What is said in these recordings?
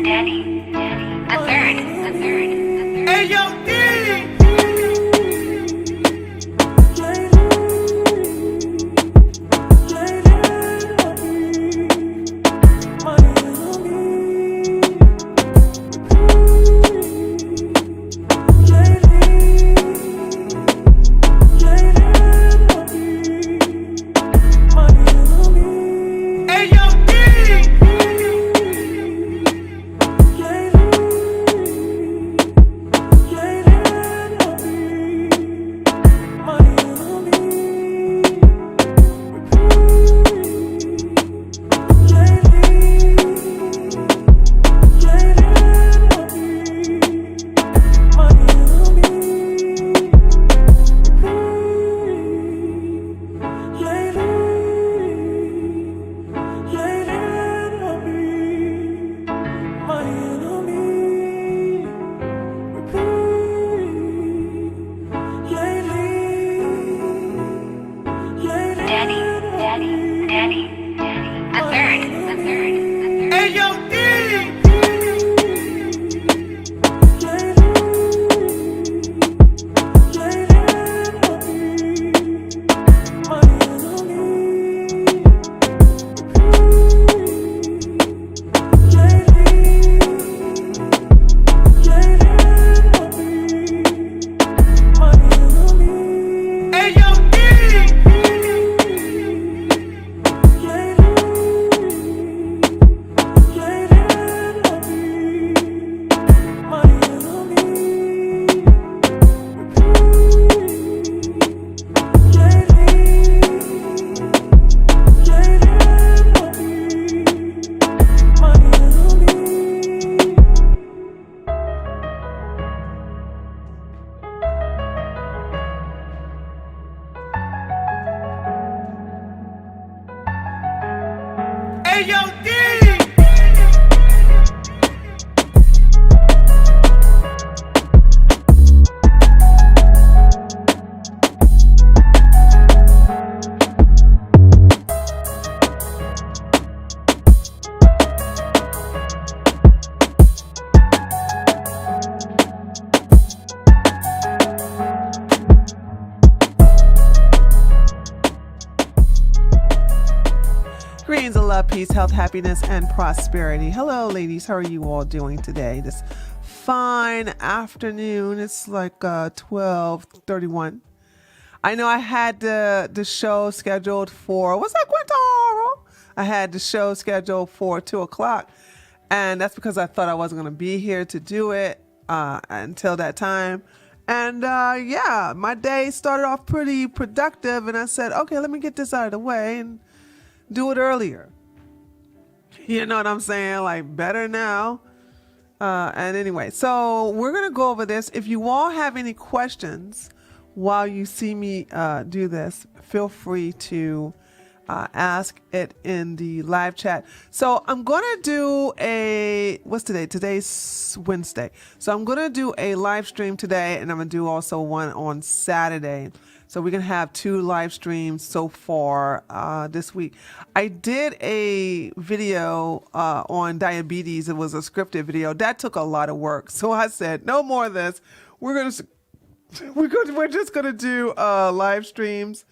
Hey, yo, D! Hey, yo, D! Hey, yo, D! Greetings of love, peace, health, happiness, and prosperity. Hello, ladies. How are you all doing today? This fine afternoon. It's like 12:31. I know I had the show scheduled for, what's that, Quintaro? I had the show scheduled for 2 o'clock, and that's because I thought I wasn't going to be here to do it until that time. And yeah, my day started off pretty productive, and I said, okay, let me get this out of the way and do it earlier. You know what I'm saying? Like, better now. And anyway, so we're going to go over this. If you all have any questions while you see me do this, feel free to ask it in the live chat. So I'm going to do what's today? Today's Wednesday. So I'm going to do a live stream today, and I'm going to do also one on Saturday. So we can have 2 live streams so far this week. I did a video on diabetes. It was a scripted video. That took a lot of work. So I said, no more of this. We're just gonna do live streams.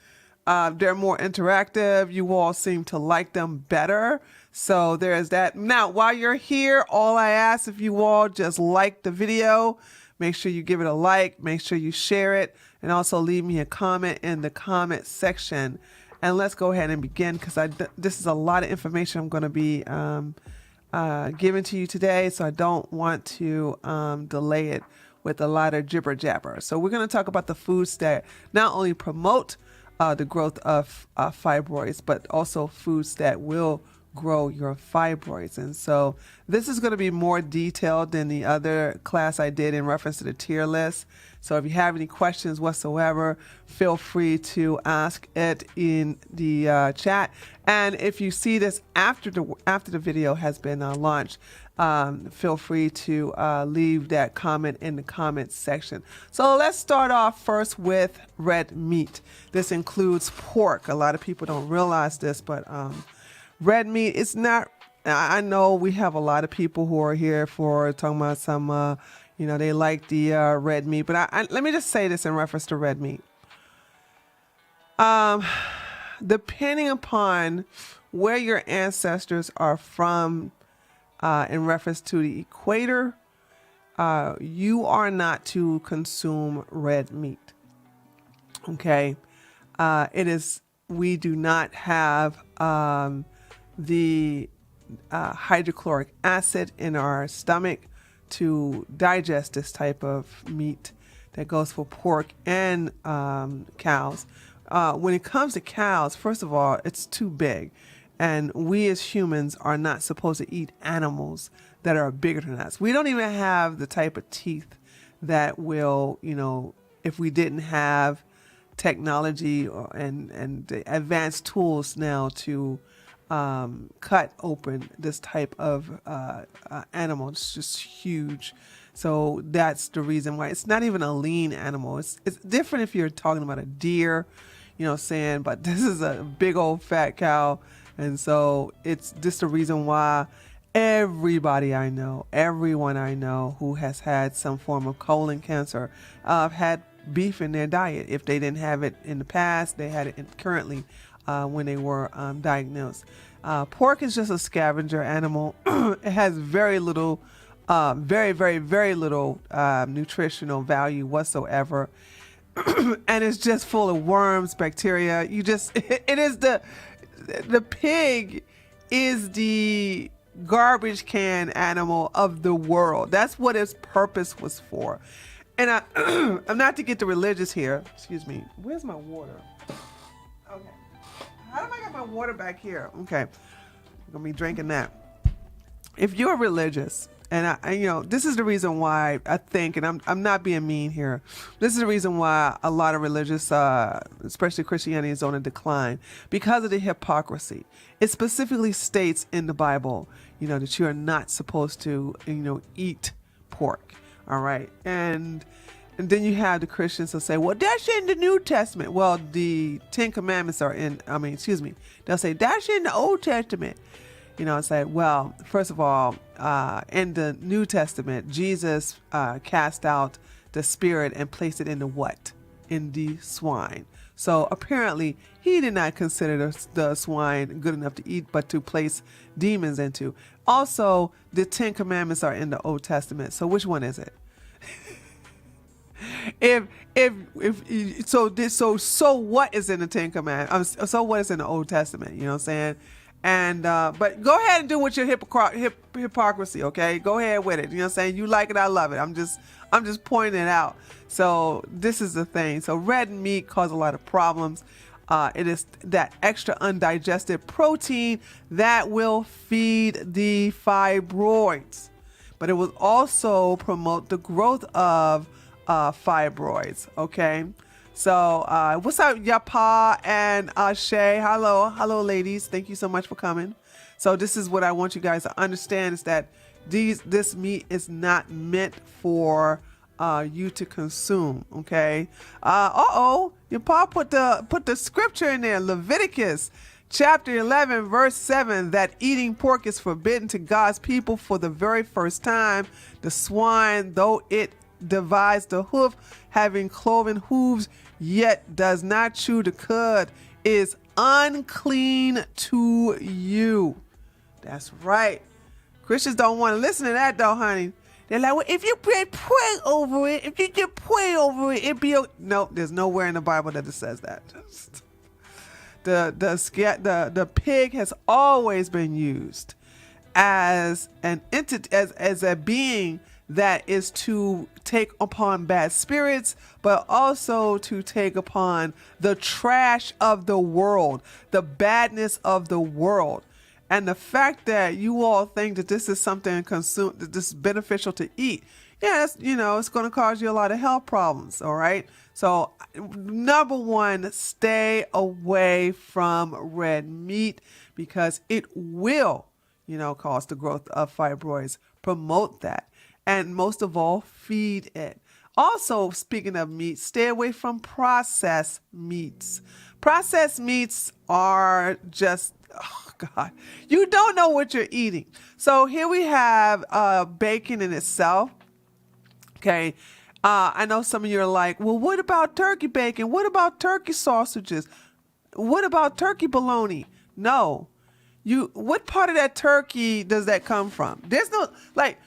They're more interactive. You all seem to like them better. So there's that. Now, while you're here, all I ask, if you all just like the video, make sure you give it a like, make sure you share it, and also leave me a comment in the comment section. And let's go ahead and begin, because this is a lot of information I'm going to be giving to you today, so I don't want to delay it with a lot of jibber jabber. So we're going to talk about the foods that not only promote the growth of fibroids, but also foods that will grow your fibroids. And so this is going to be more detailed than the other class I did in reference to the tier list. So if you have any questions whatsoever, feel free to ask it in the chat. And if you see this after the video has been launched, feel free to leave that comment in the comments section. So let's start off first with red meat. This includes pork. A lot of people don't realize this, but red meat is not I know we have a lot of people who are here for talking about some, they like the red meat. But let me just say this in reference to red meat. Depending upon where your ancestors are from, in reference to the equator, you are not to consume red meat. Okay. We do not have the hydrochloric acid in our stomach to digest this type of meat. That goes for pork and cows. When it comes to cows, first of all, it's too big. And we as humans are not supposed to eat animals that are bigger than us. We don't even have the type of teeth that will, if we didn't have technology and the advanced tools now to cut open this type of animal. It's just huge. So that's the reason why it's not even a lean animal. It's different if you're talking about a deer, but this is a big old fat cow. And so it's just the reason why everyone I know who has had some form of colon cancer had beef in their diet. If they didn't have it in the past, they had it currently when they were diagnosed. Pork is just a scavenger animal. It has very little, very, very, very little nutritional value whatsoever. And it's just full of worms, bacteria. It is the pig is the garbage can animal of the world. That's what its purpose was for. And I'm not to get the religious here. Excuse me. Where's my water? Okay. How do I get my water back here? Okay. I'm going to be drinking that. If you're religious, and this is the reason why I think, and I'm not being mean here. This is the reason why a lot of religious, especially Christianity, is on a decline because of the hypocrisy. It specifically states in the Bible, that you are not supposed to, eat pork. All right. And then you have the Christians who say, well, that's in the New Testament. Well, the 10 Commandments are they'll say that's in the Old Testament. It's like, well, first of all, in the New Testament, Jesus cast out the spirit and placed it in the what? In the swine. So apparently he did not consider the swine good enough to eat, but to place demons into. Also, the 10 Commandments are in the Old Testament. So which one is it? So what is in the 10 Commandments? So what is in the Old Testament? You know what I'm saying? And but go ahead and do with your hypocrisy, okay? Go ahead with it. You know what I'm saying? You like it, I love it. I'm just pointing it out. So this is the thing. So red meat causes a lot of problems. It is that extra undigested protein that will feed the fibroids, but it will also promote the growth of fibroids. Okay. So, what's up, Yapa and Shay? Hello, ladies. Thank you so much for coming. So, this is what I want you guys to understand: is that this meat is not meant for you to consume. Okay. Yapa put the scripture in there, Leviticus chapter 11, verse 7, that eating pork is forbidden to God's people for the very first time. The swine, though it divides the hoof, having cloven hooves, yet does not chew the cud, is unclean to you. That's right. Christians don't want to listen to that though, honey. They're like, well, if you pray over it, it'd be okay. No, there's nowhere in the Bible that it says that. The pig has always been used as an entity, as a being that is to take upon bad spirits, but also to take upon the trash of the world, the badness of the world. And the fact that you all think that this is something that this is beneficial to eat, it's going to cause you a lot of health problems. All right. So number one, stay away from red meat because it will, cause the growth of fibroids, promote that. And most of all, feed it. Also, speaking of meat, stay away from processed meats. Processed meats are just, oh God, you don't know what you're eating. So here we have bacon in itself. Okay. I know some of you are like, well, what about turkey bacon? What about turkey sausages? What about turkey bologna? No. What part of that turkey does that come from? There's no, like,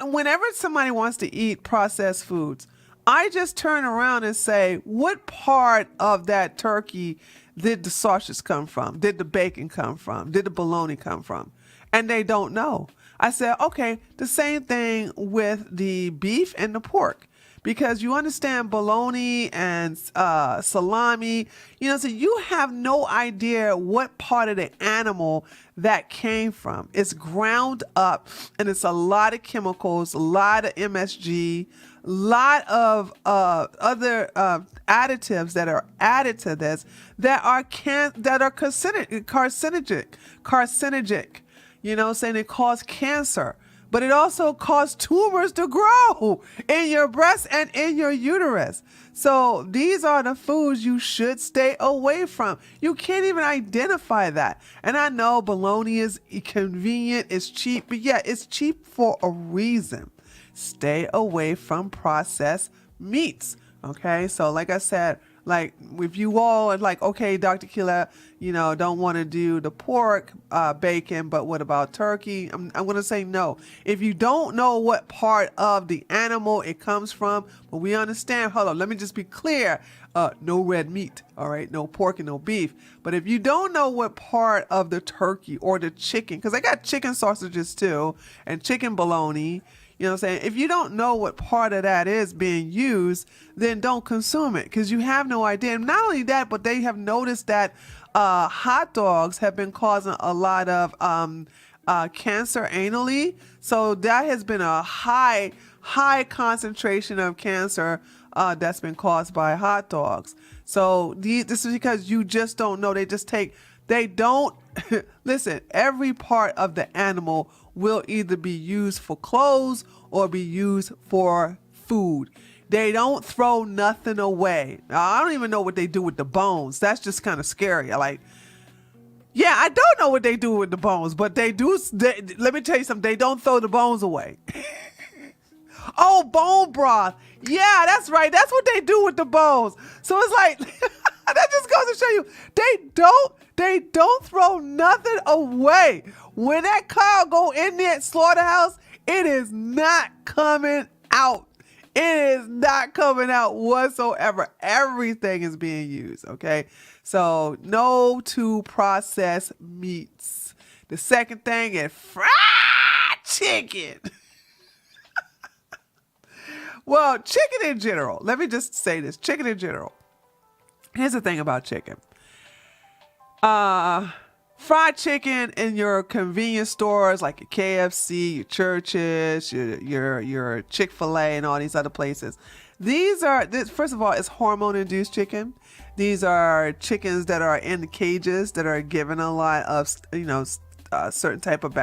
whenever somebody wants to eat processed foods, I just turn around and say, what part of that turkey did the sausage come from? Did the bacon come from? Did the bologna come from? And they don't know. I said, okay, the same thing with the beef and the pork. Because you understand bologna and salami, so you have no idea what part of the animal that came from. It's ground up and it's a lot of chemicals, a lot of MSG, a lot of other additives that are added to this that are carcinogenic, saying it cause cancer. But it also causes tumors to grow in your breast and in your uterus. So these are the foods you should stay away from. You can't even identify that. And I know bologna is convenient, it's cheap, but yeah, it's cheap for a reason. Stay away from processed meats. Okay, so like I said, like if you all are like, okay, Dr. Kila, don't want to do the pork, bacon, but what about turkey? I'm going to say no. If you don't know what part of the animal it comes from, but we understand, hold on, let me just be clear. No red meat, all right? No pork and no beef. But if you don't know what part of the turkey or the chicken, because I got chicken sausages too, and chicken bologna, if you don't know what part of that is being used, then don't consume it because you have no idea. And not only that, but they have noticed that hot dogs have been causing a lot of cancer anally. So that has been a high concentration of cancer that's been caused by hot dogs. So this is because you just don't know. They don't listen, every part of the animal will either be used for clothes or be used for food. They don't throw nothing away. Now, I don't even know what they do with the bones. That's just kind of scary. I don't know what they do with the bones, but they do. Let me tell you something. They don't throw the bones away. Oh, bone broth. Yeah, that's right. That's what they do with the bones. So it's like, that just goes to show you, they don't throw nothing away. When that cow go in that slaughterhouse, it is not coming out. It is not coming out whatsoever. Everything is being used, okay? So no to processed meats. The second thing is fried chicken. Well, chicken in general. Let me just say this. Chicken in general. Here's the thing about chicken. Fried chicken in your convenience stores like your KFC, your Church's, your Chick-fil-A and all these other places. First of all, it's hormone-induced chicken. These are chickens that are in the cages that are given a lot of, certain type of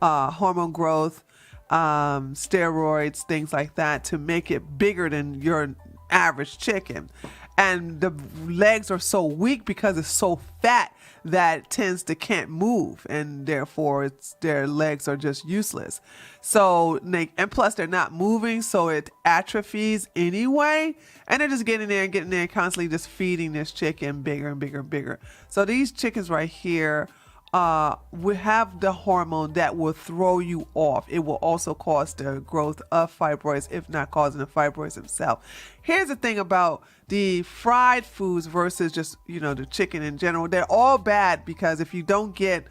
hormone growth, steroids, things like that to make it bigger than your average chicken. And the legs are so weak because it's so fat that it tends to can't move, and therefore their legs are just useless. So and plus they're not moving, so it atrophies anyway. And they're just getting there, constantly just feeding this chicken bigger and bigger and bigger. So these chickens right here we have the hormone that will throw you off. It will also cause the growth of fibroids, if not causing the fibroids themselves. Here's the thing about the fried foods versus just, the chicken in general. They're all bad because if you don't get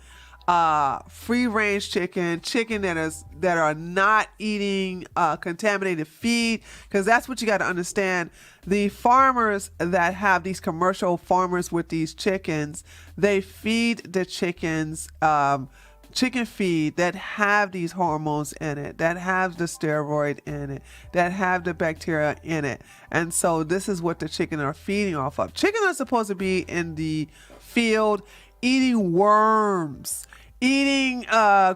free range chicken that are not eating contaminated feed, because that's what you got to understand. The farmers that have these commercial farmers with these chickens, they feed the chickens chicken feed that have these hormones in it, that have the steroid in it, that have the bacteria in it. And so this is what the chicken are feeding off of. Chicken are supposed to be in the field eating worms, eating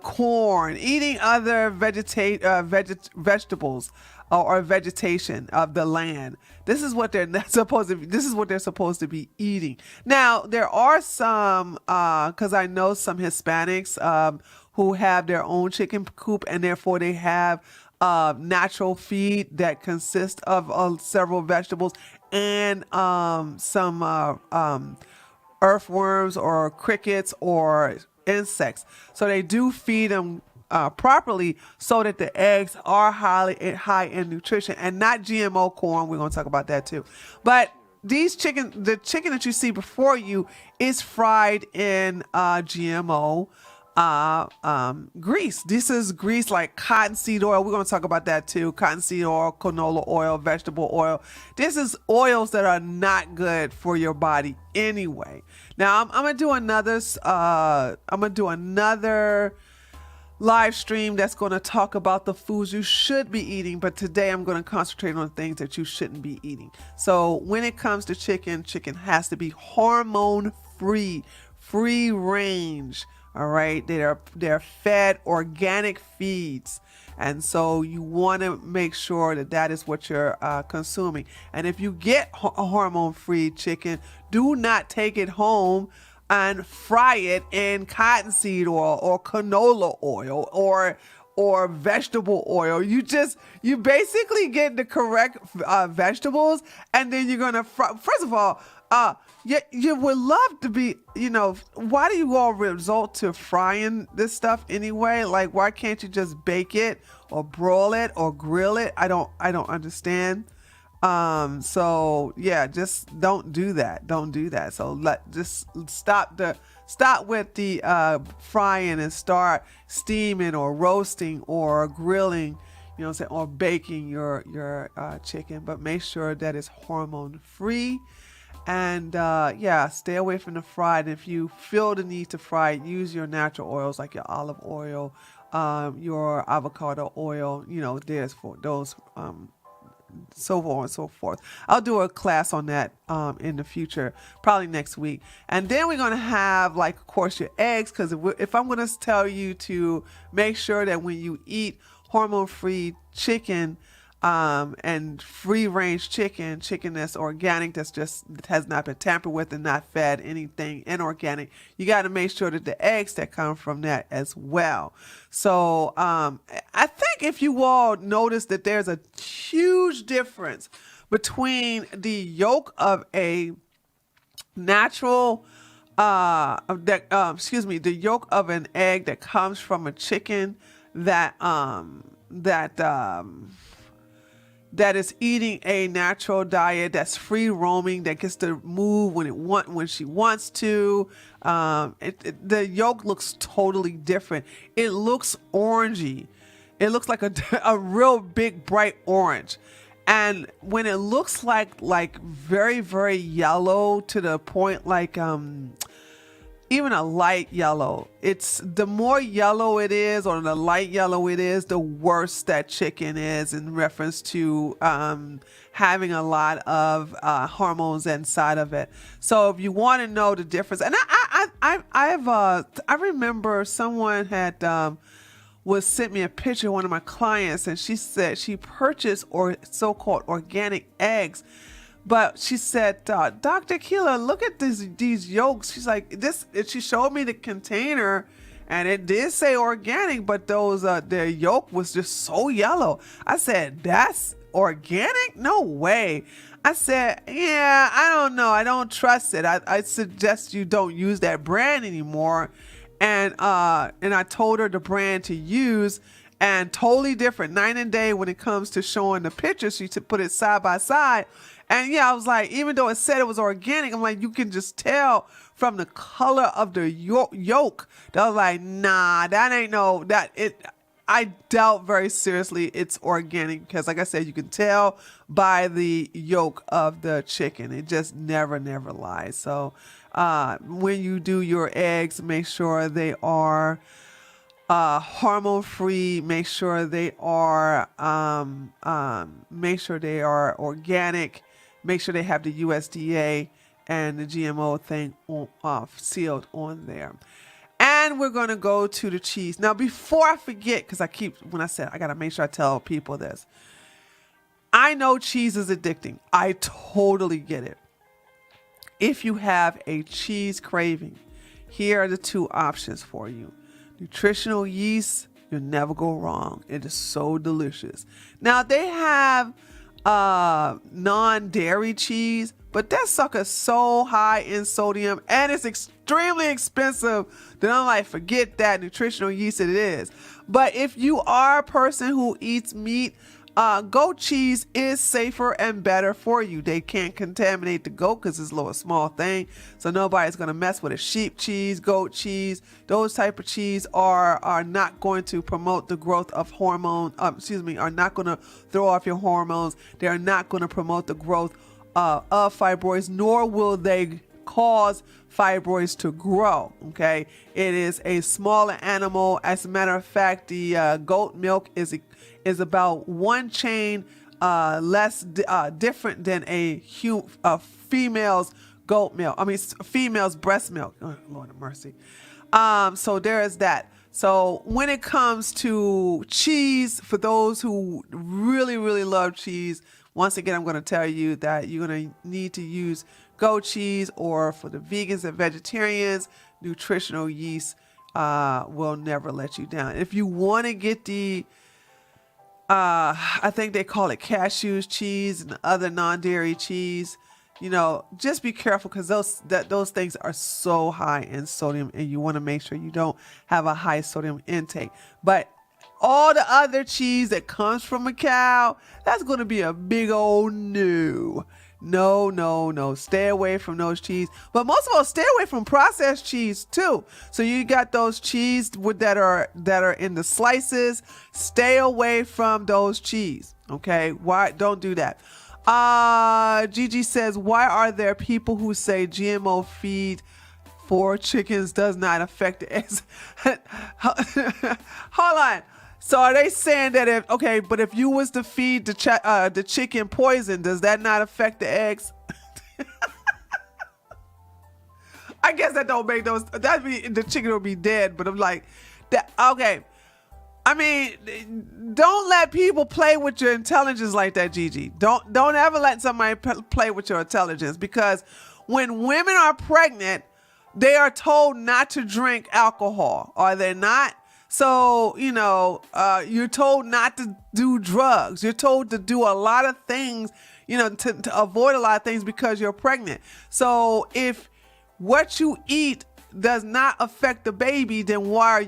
corn, eating other vegetables or vegetation of the land. This is what they're not supposed to be. This is what they're supposed to be eating. Now, there are some, because I know some Hispanics who have their own chicken coop, and therefore they have natural feed that consists of several vegetables and some earthworms or crickets or insects. So they do feed them properly so that the eggs are high in nutrition and not GMO corn. We're going to talk about that too. But the chicken that you see before you is fried in GMO grease. This is grease like cottonseed oil. We're going to talk about that too. Cottonseed oil, canola oil, vegetable oil. This is oils that are not good for your body anyway. Now I'm going to do another live stream that's going to talk about the foods you should be eating, but today I'm going to concentrate on things that you shouldn't be eating. So when it comes to chicken has to be hormone free range. All right, they're fed organic feeds, and so you want to make sure that is what you're consuming. And if you get a hormone-free chicken, do not take it home and fry it in cottonseed oil or canola oil or vegetable oil. You basically get the correct vegetables, and then you're gonna fry. First of all, you would love to be, why do you all resort to frying this stuff anyway? Like, why can't you just bake it or broil it or grill it? I don't understand. So yeah, just don't do that. Don't do that. So just stop with the frying and start steaming or roasting or grilling, or baking your chicken, but make sure that it's hormone free. And stay away from the fried. If you feel the need to fry it, use your natural oils like your olive oil, your avocado oil, there's for those, so on and so forth. I'll do a class on that in the future, probably next week. And then we're going to have, like, of course, your eggs, because if I'm going to tell you to make sure that when you eat hormone-free chicken, and free range chicken that's organic, that has not been tampered with and not fed anything inorganic, you got to make sure that the eggs that come from that as well. So I think if you all notice that there's a huge difference between the yolk of a natural the yolk of an egg that comes from a chicken that is eating a natural diet, that's free roaming, that gets to move when she wants to. The yolk looks totally different. It looks orangey. It looks like a real big bright orange. And when it looks like very, very yellow to the point like even a light yellow, it's the more yellow it is, or the light yellow it is, the worse that chicken is in reference to having a lot of hormones inside of it. So if you want to know the difference, and I remember someone had sent me a picture of one of my clients, and she said she purchased so-called organic eggs. But she said, Dr. Keeler, look at these yolks. She's like, she showed me the container, and it did say organic, but their yolk was just so yellow. I said, that's organic? No way. I said, yeah, I don't know. I don't trust it. I suggest you don't use that brand anymore. And I told her the brand to use, and totally different night and day when it comes to showing the pictures. She put it side by side. And yeah, I was like, even though it said it was organic, I'm like, you can just tell from the color of the yolk. I was like, nah, that ain't I doubt very seriously it's organic, because like I said, you can tell by the yolk of the chicken. It just never lies. So when you do your eggs, make sure they are hormone free. Make sure they are organic. Make sure they have the USDA and the GMO thing sealed on there. And And we're going to go to the cheese. Now, before I forget, because when I said I got to make sure I tell people this, I know cheese is addicting. I totally get it. If you have a cheese craving, here are the two options for you. Nutritional yeast, you'll never go wrong. It is so delicious. Now, they have non-dairy cheese, but that sucker's so high in sodium and it's extremely expensive that I'm like, forget that. Nutritional yeast it is. But if you are a person who eats meat, goat cheese is safer and better for you. They can't contaminate the goat because it's a little small thing. So nobody's going to mess with it. Sheep cheese, goat cheese, those type of cheese are not going to promote the growth of hormones. Are not going to throw off your hormones. They are not going to promote the growth of fibroids, nor will they cause fibroids to grow. Okay. It is a smaller animal. As a matter of fact, the goat milk is about one chain less different than a female's goat milk. Female's breast milk. Oh, Lord have mercy. So there is that. So when it comes to cheese, for those who really, really love cheese, once again, I'm going to tell you that you're going to need to use goat cheese, or for the vegans and vegetarians, nutritional yeast will never let you down. If you want to get the I think they call it cashews cheese and other non-dairy cheese, just be careful because those things are so high in sodium, and you want to make sure you don't have a high sodium intake. But all the other cheese that comes from a cow, that's going to be a big old no. No. Stay away from those cheese. But most of all, stay away from processed cheese too. So you got those cheese that are in the slices. Stay away from those cheese. Okay? Why? Don't do that. Gigi says, why are there people who say GMO feed for chickens does not affect the eggs? Hold on. So are they saying that if you was to feed the chicken poison, does that not affect the eggs? I guess that don't make those. The chicken will be dead. But I'm like, that okay. Don't let people play with your intelligence like that, Gigi. Don't ever let somebody play with your intelligence, because when women are pregnant, they are told not to drink alcohol, are they not? So, you're told not to do drugs. You're told to do a lot of things, to avoid a lot of things because you're pregnant. So if what you eat does not affect the baby, then why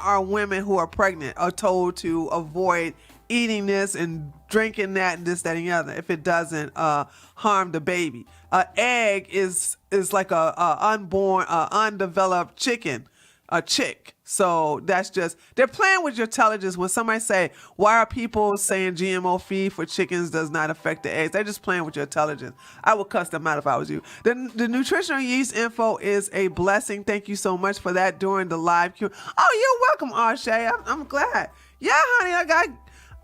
are women who are pregnant are told to avoid eating this and drinking that and this, that, and the other if it doesn't harm the baby? An egg is like a unborn, undeveloped chicken. A chick. So that's just, they're playing with your intelligence. When somebody say, why are people saying GMO feed for chickens does not affect the eggs? They're just playing with your intelligence. I would cuss them out if I was you. The nutritional yeast info is a blessing. Thank you so much for that during the live Q. Oh, you're welcome, Arshay. I'm glad. Yeah, honey,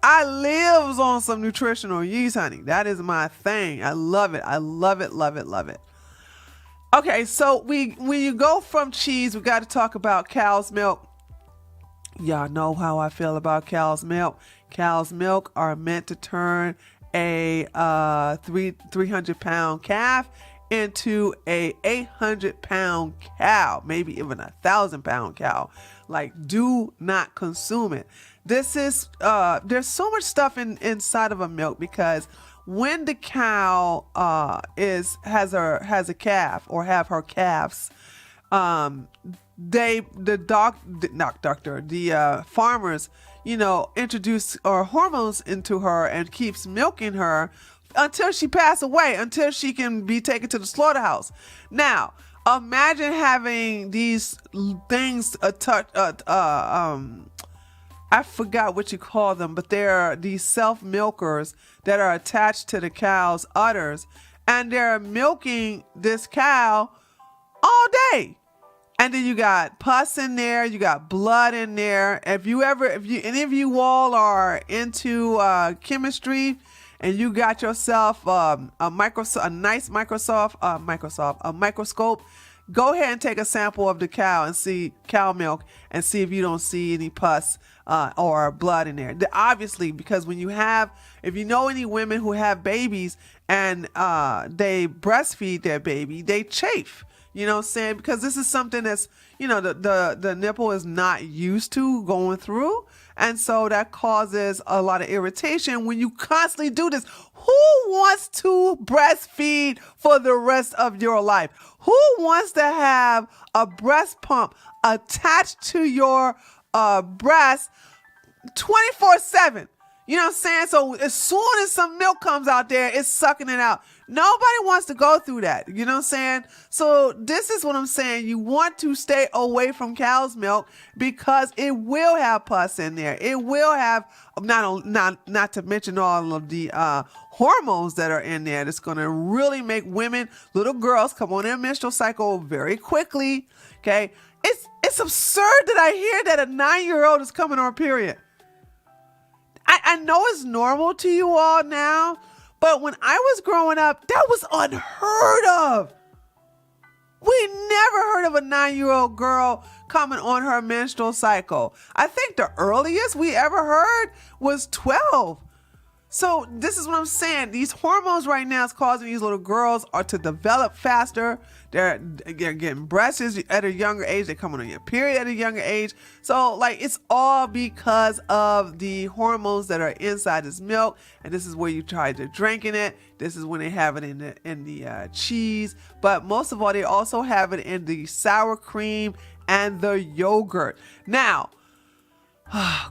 I lives on some nutritional yeast, honey. That is my thing. I love it. I love it, love it, love it. Okay, so when you go from cheese, we got to talk about cow's milk. Y'all know how I feel about cow's milk. Cow's milk are meant to turn a 300-pound calf into a 800-pound cow, maybe even 1,000-pound cow. Like, do not consume it. This is there's so much stuff inside of a milk, because when the cow has a calf or have her calves, the farmers, introduce hormones into her and keeps milking her until she passes away, until she can be taken to the slaughterhouse. Now, imagine having these things I forgot what you call them, but they're these self-milkers that are attached to the cow's udders, and they're milking this cow all day. And then you got pus in there, you got blood in there. If any of you all are into chemistry, and you got yourself a microscope, go ahead and take a sample of the cow milk and see if you don't see any pus or blood in there. Obviously, because if you know any women who have babies and they breastfeed their baby, they chafe. You know what I'm saying? Because this is something that's, the nipple is not used to going through. And so that causes a lot of irritation when you constantly do this. Who wants to breastfeed for the rest of your life? Who wants to have a breast pump attached to your breast 24/7? You know what I'm saying? So as soon as some milk comes out there, it's sucking it out. Nobody wants to go through that. You know what I'm saying? So this is what I'm saying. You want to stay away from cow's milk because it will have pus in there. It will have not to mention all of the hormones that are in there. That's going to really make little girls come on their menstrual cycle very quickly. Okay. It's absurd that I hear that a 9-year-old is coming on a period. I know it's normal to you all now, but when I was growing up, that was unheard of. We never heard of a 9-year-old girl coming on her menstrual cycle. I think the earliest we ever heard was 12. So this is what I'm saying. These hormones right now is causing these little girls to develop faster. They're getting breasts at a younger age. They're coming on your period at a younger age. So it's all because of the hormones that are inside this milk. And this is where you try to drinking it. This is when they have it in the cheese. But most of all, they also have it in the sour cream and the yogurt. Now,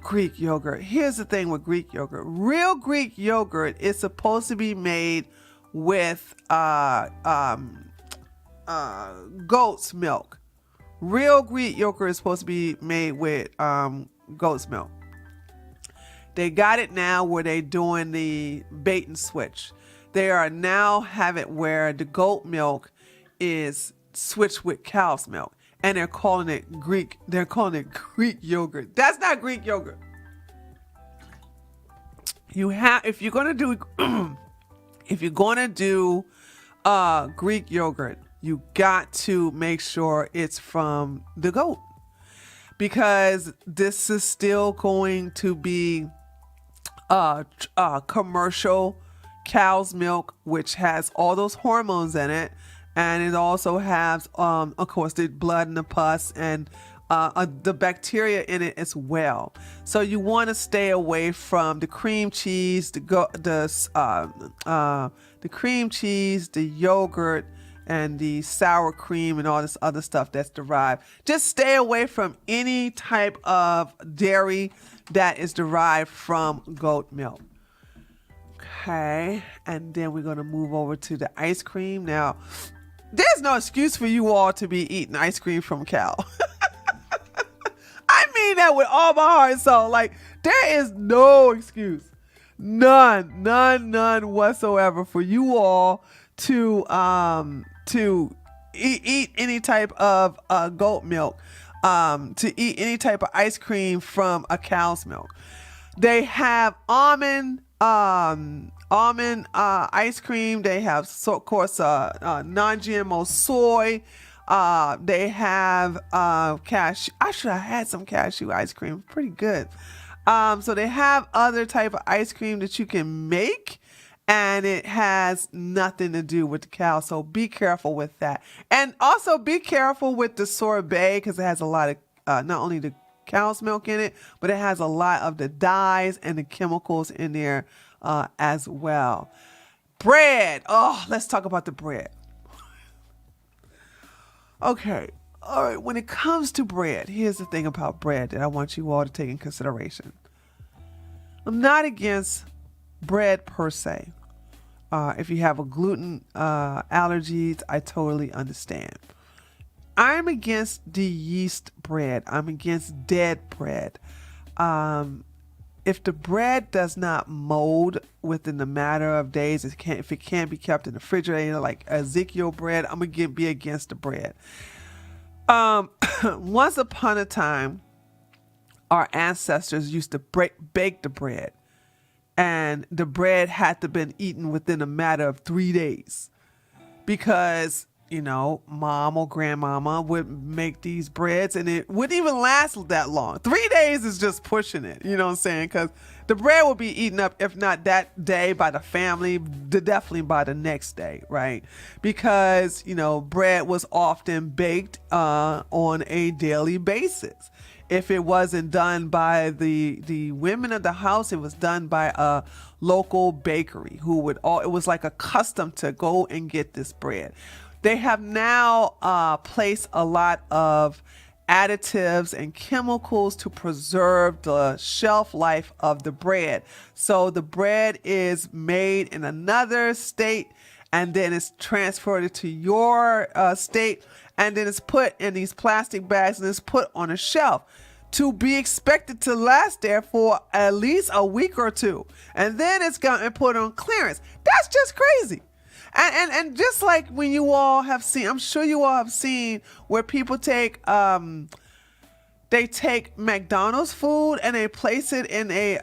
Greek yogurt. Here's the thing with Greek yogurt. Real Greek yogurt is supposed to be made with goat's milk. Real Greek yogurt is supposed to be made with goat's milk. They got it now where they're doing the bait and switch. They are now have it where the goat milk is switched with cow's milk. And they're calling it Greek. They're calling it Greek yogurt. That's not Greek yogurt. If you're gonna do Greek yogurt, you got to make sure it's from the goat, because this is still going to be commercial cow's milk, which has all those hormones in it. And it also has, of course, the blood and the pus and the bacteria in it as well. So you want to stay away from the cream cheese, the cream cheese, the yogurt, and the sour cream and all this other stuff that's derived. Just stay away from any type of dairy that is derived from goat milk. Okay, and then we're going to move over to the ice cream. Now, there's no excuse for you all to be eating ice cream from cow. I mean that with all my heart and soul. There is no excuse. None whatsoever for you all to eat any type of goat milk, to eat any type of ice cream from a cow's milk. They have almond ice cream. They have, of course, non-GMO soy. They have cashew. I should have had some cashew ice cream. Pretty good. So they have other type of ice cream that you can make, and it has nothing to do with the cow. So be careful with that. And also be careful with the sorbet, because it has a lot of not only the cow's milk in it, but it has a lot of the dyes and the chemicals in there as well. Bread. Oh, let's talk about the bread. Okay. All right. When it comes to bread, here's the thing about bread that I want you all to take in consideration. I'm not against bread per se. If you have a gluten allergies, I totally understand. I'm against the yeast bread. I'm against dead bread. If the bread does not mold within the matter of days, if it can't be kept in the refrigerator like Ezekiel bread, I'm gonna be against the bread. Once upon a time, our ancestors used to bake the bread, and the bread had to been eaten within a matter of 3 days, because mom or grandmama would make these breads and it wouldn't even last that long. 3 days is just pushing it, you know what I'm saying? Because the bread will be eaten up, if not that day by the family, definitely by the next day, right? Because, bread was often baked on a daily basis. If it wasn't done by the women of the house, it was done by a local bakery it was like a custom to go and get this bread. They have now placed a lot of additives and chemicals to preserve the shelf life of the bread. So the bread is made in another state and then it's transferred to your state, and then it's put in these plastic bags and it's put on a shelf to be expected to last there for at least a week or two. And then it's gotten put on clearance. That's just crazy. And just like when you all have seen, I'm sure you all have seen where people take McDonald's food and they place it in a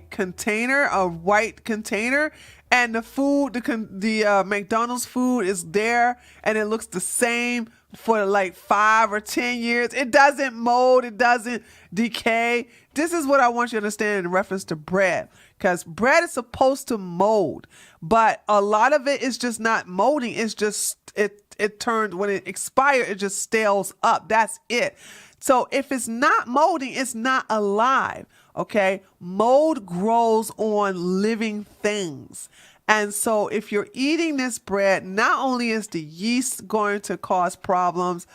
container, a white container, and the McDonald's food is there and it looks the same for like 5 or 10 years. It doesn't mold, it doesn't decay. This is what I want you to understand in reference to bread, because bread is supposed to mold, but a lot of it is just not molding. It's just it turned, when it expires, it just stales up. That's it. So if it's not molding, it's not alive. Okay, mold grows on living things. And so if you're eating this bread, not only is the yeast going to cause problems,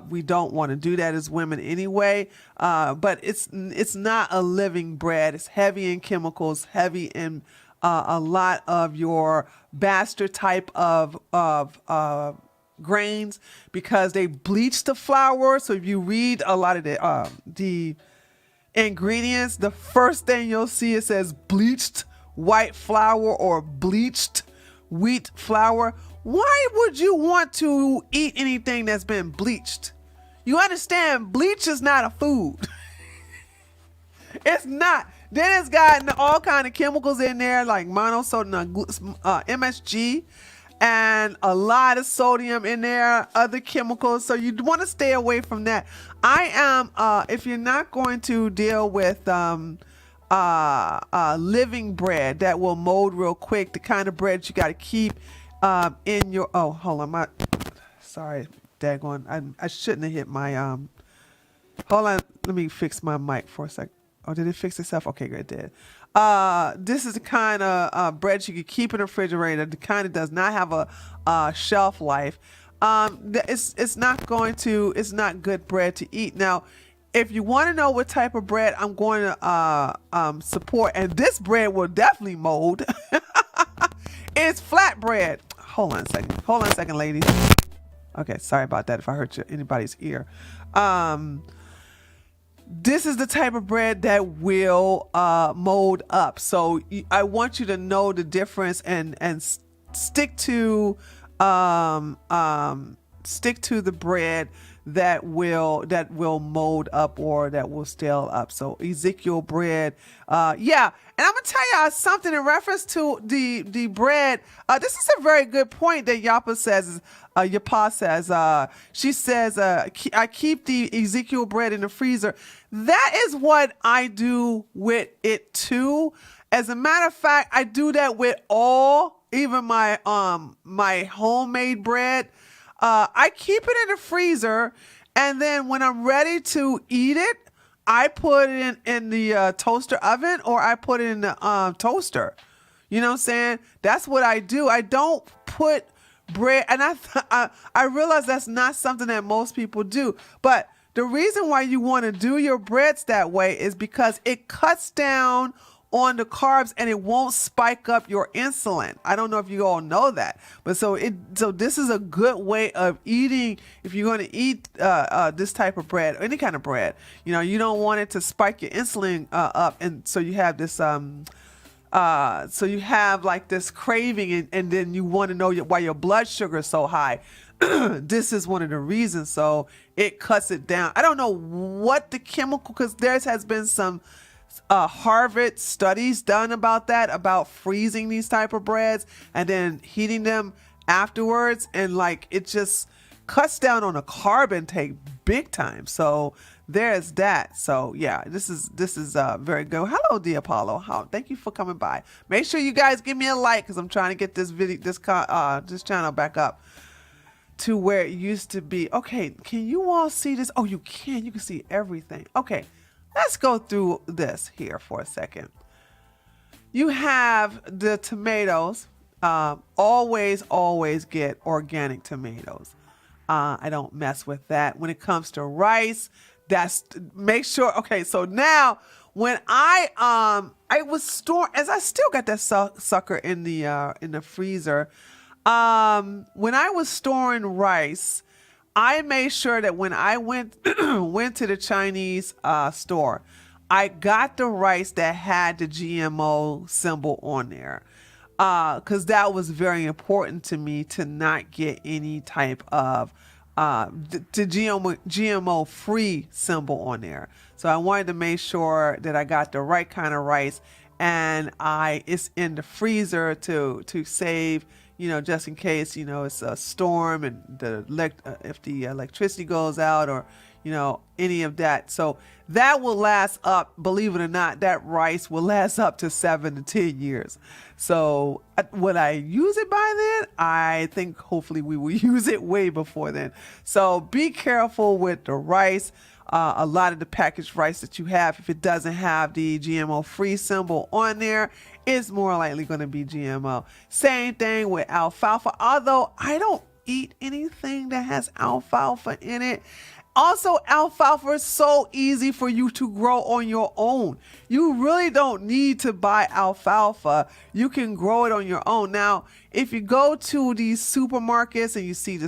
we don't want to do that as women anyway, but it's not a living bread. It's heavy in chemicals, heavy in a lot of your bastard type of grains, because they bleach the flour. So if you read a lot of the ingredients, the first thing you'll see, it says bleached white flour or bleached wheat flour. Why would you want to eat anything that's been bleached? You understand, bleach is not a food. It's not. Then it's got all kind of chemicals in there, like monosodium, MSG, and a lot of sodium in there, other chemicals. So you want to stay away from that. I am, if you're not going to deal with living bread that will mold real quick, the kind of bread you got to keep in your, hold on, sorry, daggone, I shouldn't have hit my, hold on, let me fix my mic for a sec. Oh, did it fix itself? Okay, good, it did. This is the kind of bread you can keep in the refrigerator. The kind that does not have a shelf life. It's not good bread to eat. Now, if you want to know what type of bread I'm going to support, and this bread will definitely mold, it's flatbread. Hold on a second, ladies. Okay, sorry about that if I hurt anybody's ear. This is the type of bread that will mold up. So I want you to know the difference and stick to the bread that will mold up or that will stale up. So Ezekiel bread, yeah. And I'm gonna tell y'all something in reference to the bread. This is a very good point that Yapa says. She says, I keep the Ezekiel bread in the freezer. That is what I do with it too. As a matter of fact, I do that with even my my homemade bread. I keep it in the freezer, and then when I'm ready to eat it, I put it in the toaster oven, or I put it in the toaster. You know what I'm saying? That's what I do. I don't put bread, and I realize that's not something that most people do. But the reason why you want to do your breads that way is because it cuts down on the carbs and it won't spike up your insulin. I don't know if you all know that, but so this is a good way of eating. If you're going to eat this type of bread, or any kind of bread, you don't want it to spike your insulin up, and so you have this so you have like this craving, and then you want to know why your blood sugar is so high. This is one of the reasons. So it cuts it down. I don't know what the chemical, because there has been some Harvard studies done about that, about freezing these type of breads and then heating them afterwards, and like it just cuts down on a carbon take big time. So there's that. So yeah, this is very good. Hello, D Apollo. Thank you for coming by. Make sure you guys give me a like, because I'm trying to get this channel back up to where it used to be. Okay, can you all see this? Oh, you can see everything. Okay, let's go through this here for a second. You have the tomatoes. Always get organic tomatoes. I don't mess with that. When it comes to rice, make sure. Okay, so now when I was storing, as I still got that sucker in the freezer. When I was storing rice, I made sure that when I went to the Chinese store, I got the rice that had the GMO symbol on there. Because that was very important to me, to not get any type of the GMO free symbol on there. So I wanted to make sure that I got the right kind of rice, and it's in the freezer to save, just in case, it's a storm and if the electricity goes out, or any of that. So that will last up, believe it or not, that rice will last up to 7 to 10 years. So would I use it by then? I think hopefully we will use it way before then. So be careful with the rice. A lot of the packaged rice that you have, if it doesn't have the GMO free symbol on there, it's more likely going to be GMO. Same thing with alfalfa, although I don't eat anything that has alfalfa in it. Also, alfalfa is so easy for you to grow on your own. You really don't need to buy alfalfa. You can grow it on your own. Now, if you go to these supermarkets and you see the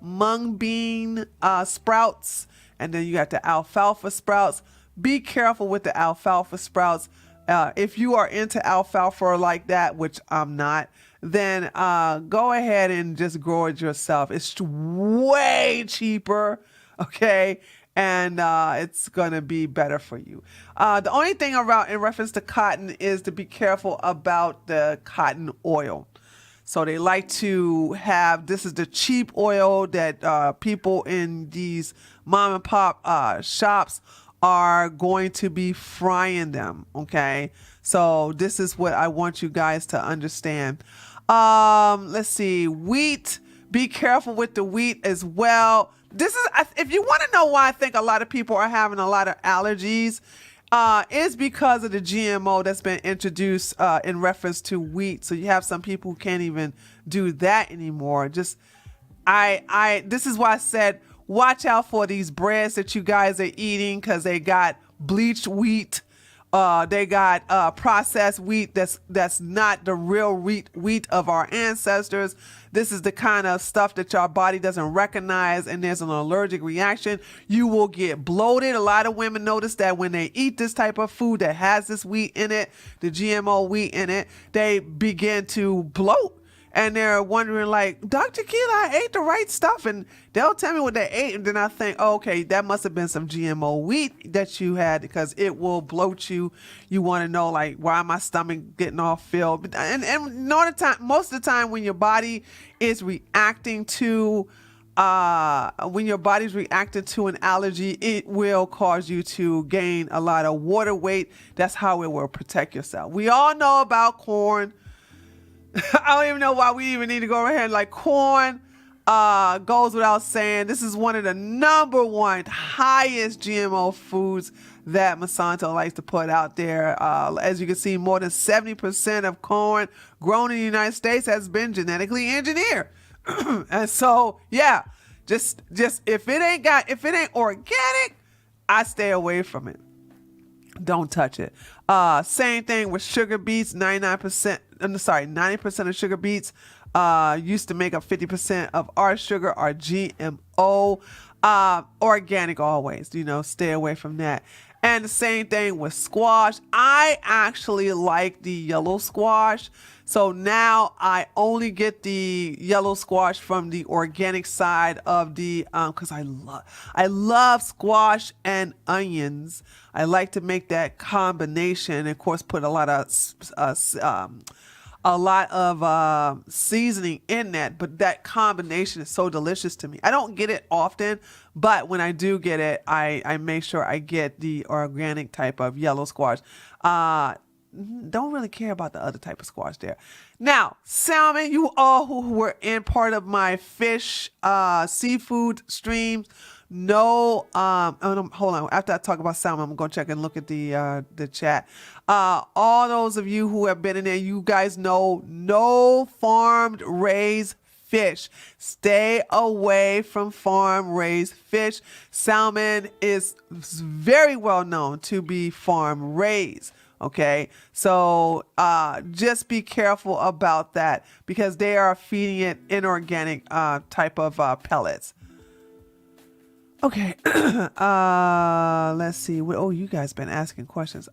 mung bean sprouts, and then you got the alfalfa sprouts, be careful with the alfalfa sprouts. If you are into alfalfa like that, which I'm not, then go ahead and just grow it yourself. It's way cheaper, okay? And it's going to be better for you. The only thing in reference to cotton is to be careful about the cotton oil. So they like to have, this is the cheap oil that people in these mom and pop shops are going to be frying them, okay? So this is what I want you guys to understand. Let's see, wheat, be careful with the wheat as well. This is, if you want to know why I think a lot of people are having a lot of allergies, is because of the GMO that's been introduced in reference to wheat. So you have some people who can't even do that anymore. This is why I said, watch out for these breads that you guys are eating, because they got bleached wheat. They got processed wheat that's not the real wheat of our ancestors. This is the kind of stuff that your body doesn't recognize, and there's an allergic reaction. You will get bloated. A lot of women notice that when they eat this type of food that has this wheat in it, the GMO wheat in it, they begin to bloat. And they're wondering, like, Dr. Keela, I ate the right stuff. And they'll tell me what they ate. And then I think, oh, okay, that must have been some GMO wheat that you had, because it will bloat you. You want to know, like, why my stomach getting all filled? And most of the time when your body is reacting to an allergy, it will cause you to gain a lot of water weight. That's how it will protect yourself. We all know about corn. I don't even know why we even need to go ahead. Like, corn goes without saying. This is one of the number one highest GMO foods that Monsanto likes to put out there. As you can see, more than 70% of corn grown in the United States has been genetically engineered. And so, yeah, just if it ain't organic, I stay away from it. Don't touch it. Same thing with sugar beets. 90% of sugar beets used to make up 50% of our sugar are GMO. Organic always, stay away from that. And the same thing with squash. I actually like the yellow squash. So now I only get the yellow squash from the organic side of the, cause I love squash and onions. I like to make that combination and of course put a lot of seasoning in that, but that combination is so delicious to me. I don't get it often, but when I do get it, I make sure I get the organic type of yellow squash. Don't really care about the other type of squash there. Now, salmon, you all who were in part of my fish, seafood streams, no, hold on. After I talk about salmon, I'm going to check and look at the chat. All those of you who have been in there, you guys know no farmed raised fish. Stay away from farm raised fish. Salmon is very well known to be farm raised. Okay, so just be careful about that because they are feeding it inorganic type of pellets. Okay, let's see. Oh, you guys been asking questions.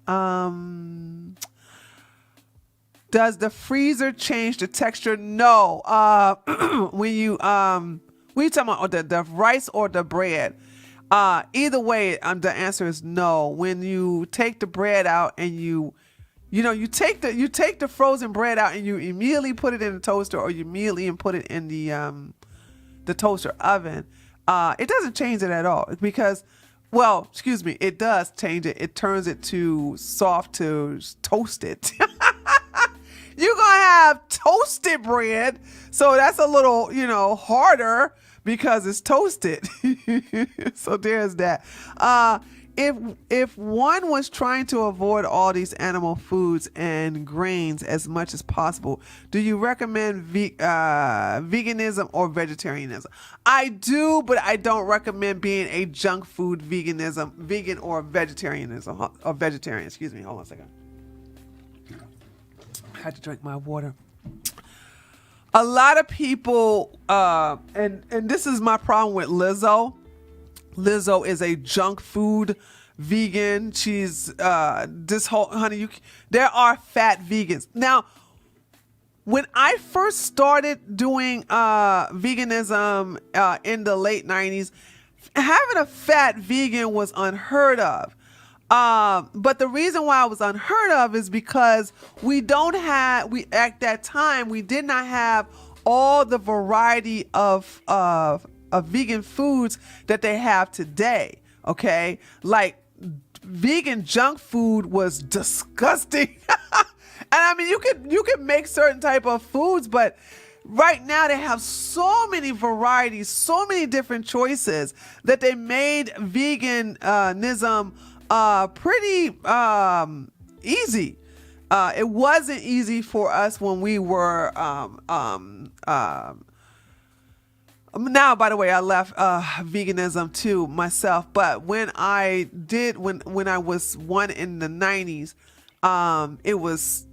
Does the freezer change the texture? No. When you talking about the rice or the bread? Either way, the answer is no. When you take the bread out and you take the frozen bread out and you immediately put it in the toaster or you immediately put it in the toaster oven, it doesn't change it at all because, well, excuse me, it does change it. It turns it to soft to toasted. You're going to have toasted bread. So that's a little, harder because it's toasted. So there's that. If one was trying to avoid all these animal foods and grains as much as possible, do you recommend veganism or vegetarianism? I do, but I don't recommend being a junk food vegan or vegetarianism or vegetarian. Excuse me. Hold on a second. I had to drink my water. A lot of people, and this is my problem with Lizzo. Lizzo is a junk food vegan. She's there are fat vegans. Now, when I first started doing veganism in the late 90s, having a fat vegan was unheard of. But the reason why it was unheard of is because at that time, we did not have all the variety of vegan foods that they have today. Okay. Like vegan junk food was disgusting. And I mean, you can make certain type of foods, but right now they have so many varieties, so many different choices that they made veganism pretty easy. It wasn't easy for us when we were now, by the way, I left veganism too myself, but when I was one in the 90s, it was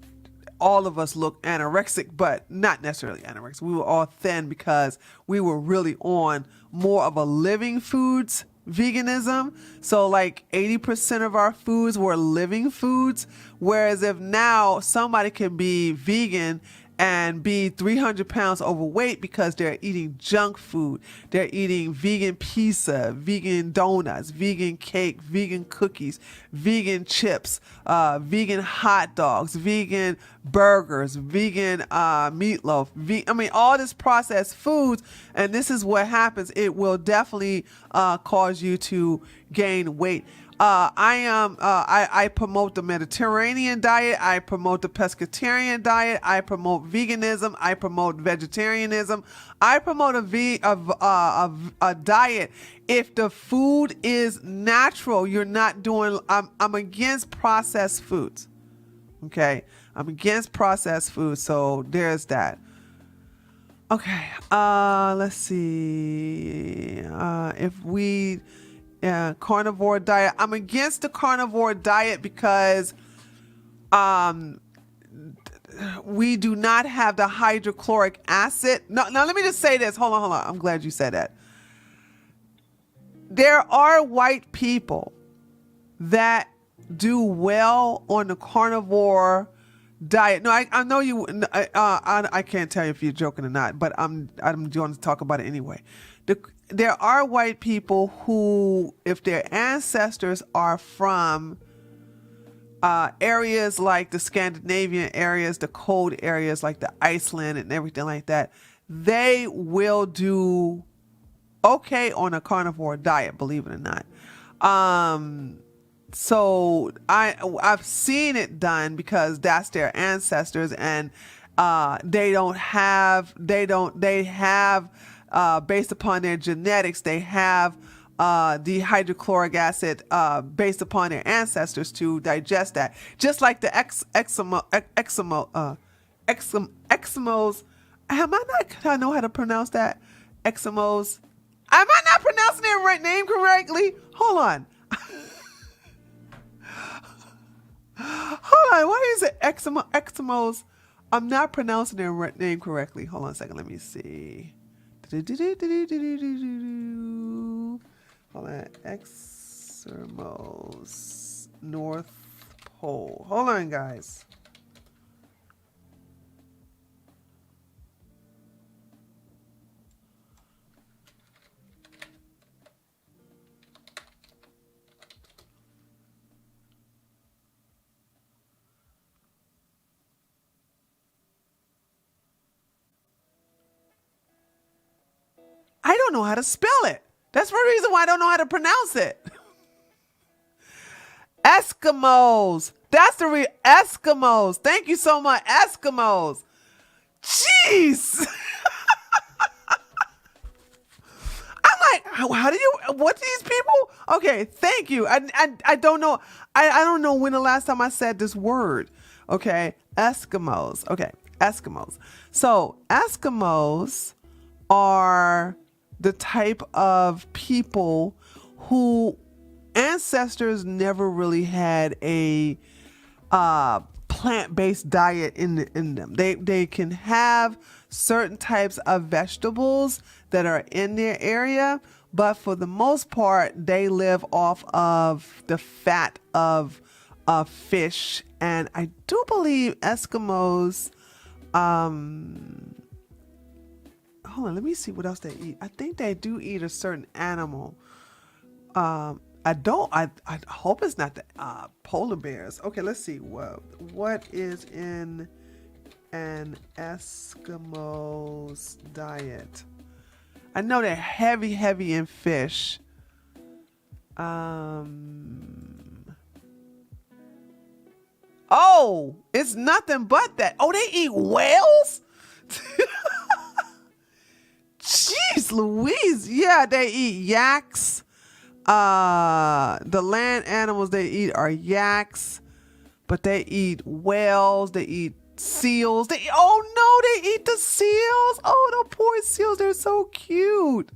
all of us looked anorexic, but not necessarily anorexic. We were all thin because we were really on more of a living foods veganism. So like 80% of our foods were living foods. Whereas if now somebody can be vegan and be 300 pounds overweight because they're eating junk food. They're eating vegan pizza, vegan donuts, vegan cake, vegan cookies, vegan chips, vegan hot dogs, vegan burgers, vegan meatloaf. All this processed foods. And this is what happens. It will definitely cause you to gain weight. I promote the Mediterranean diet. I promote the pescatarian diet. I promote veganism. I promote vegetarianism. I promote a diet. If the food is natural, you're not doing. I'm against processed foods. Okay, I'm against processed foods. So there's that. Okay, let's see. If we. Carnivore diet. I'm against the carnivore diet because we do not have the hydrochloric acid. No, now let me just say this. Hold on. I'm glad you said that. there are white people that do well on the carnivore diet. No, I know you. I can't tell you if you're joking or not, but I'm going to talk about it anyway. There are white people who, if their ancestors are from areas like the Scandinavian areas, the cold areas like the Iceland and everything like that, they will do okay on a carnivore diet, believe it or not. So I've seen it done because that's their ancestors, and they have based upon their genetics, they have the hydrochloric acid based upon their ancestors to digest that. Just like the Eskimos. Am I not? I know how to pronounce that. Eskimos. Am I not pronouncing their right name correctly? Hold on. Hold on. Why is it Eskimos? I'm not pronouncing their name correctly. Hold on a second. Let me see. Hold on. Eskimos. North Pole. Hold on, guys. I don't know how to spell it. That's the reason why I don't know how to pronounce it. Eskimos. That's the Eskimos. Thank you so much. Eskimos. Jeez. I'm like, how do you, what these people? Okay, thank you. I don't know. I don't know when the last time I said this word. Okay, Eskimos. Okay, Eskimos. So Eskimos are the type of people who ancestors never really had a plant-based diet in them. They can have certain types of vegetables that are in their area, but for the most part, they live off of the fat of fish. And I do believe Eskimos, hold on, let me see what else they eat. I think they do eat a certain animal. I hope it's not the polar bears. Okay, let's see. What is in an Eskimo's diet? I know they're heavy in fish. Oh, it's nothing but that. Oh, they eat whales? Jeez Louise. Yeah, they eat yaks. The land animals they eat are yaks, but they eat whales, they eat seals. Oh no, they eat the seals. Oh, the poor seals, they're so cute.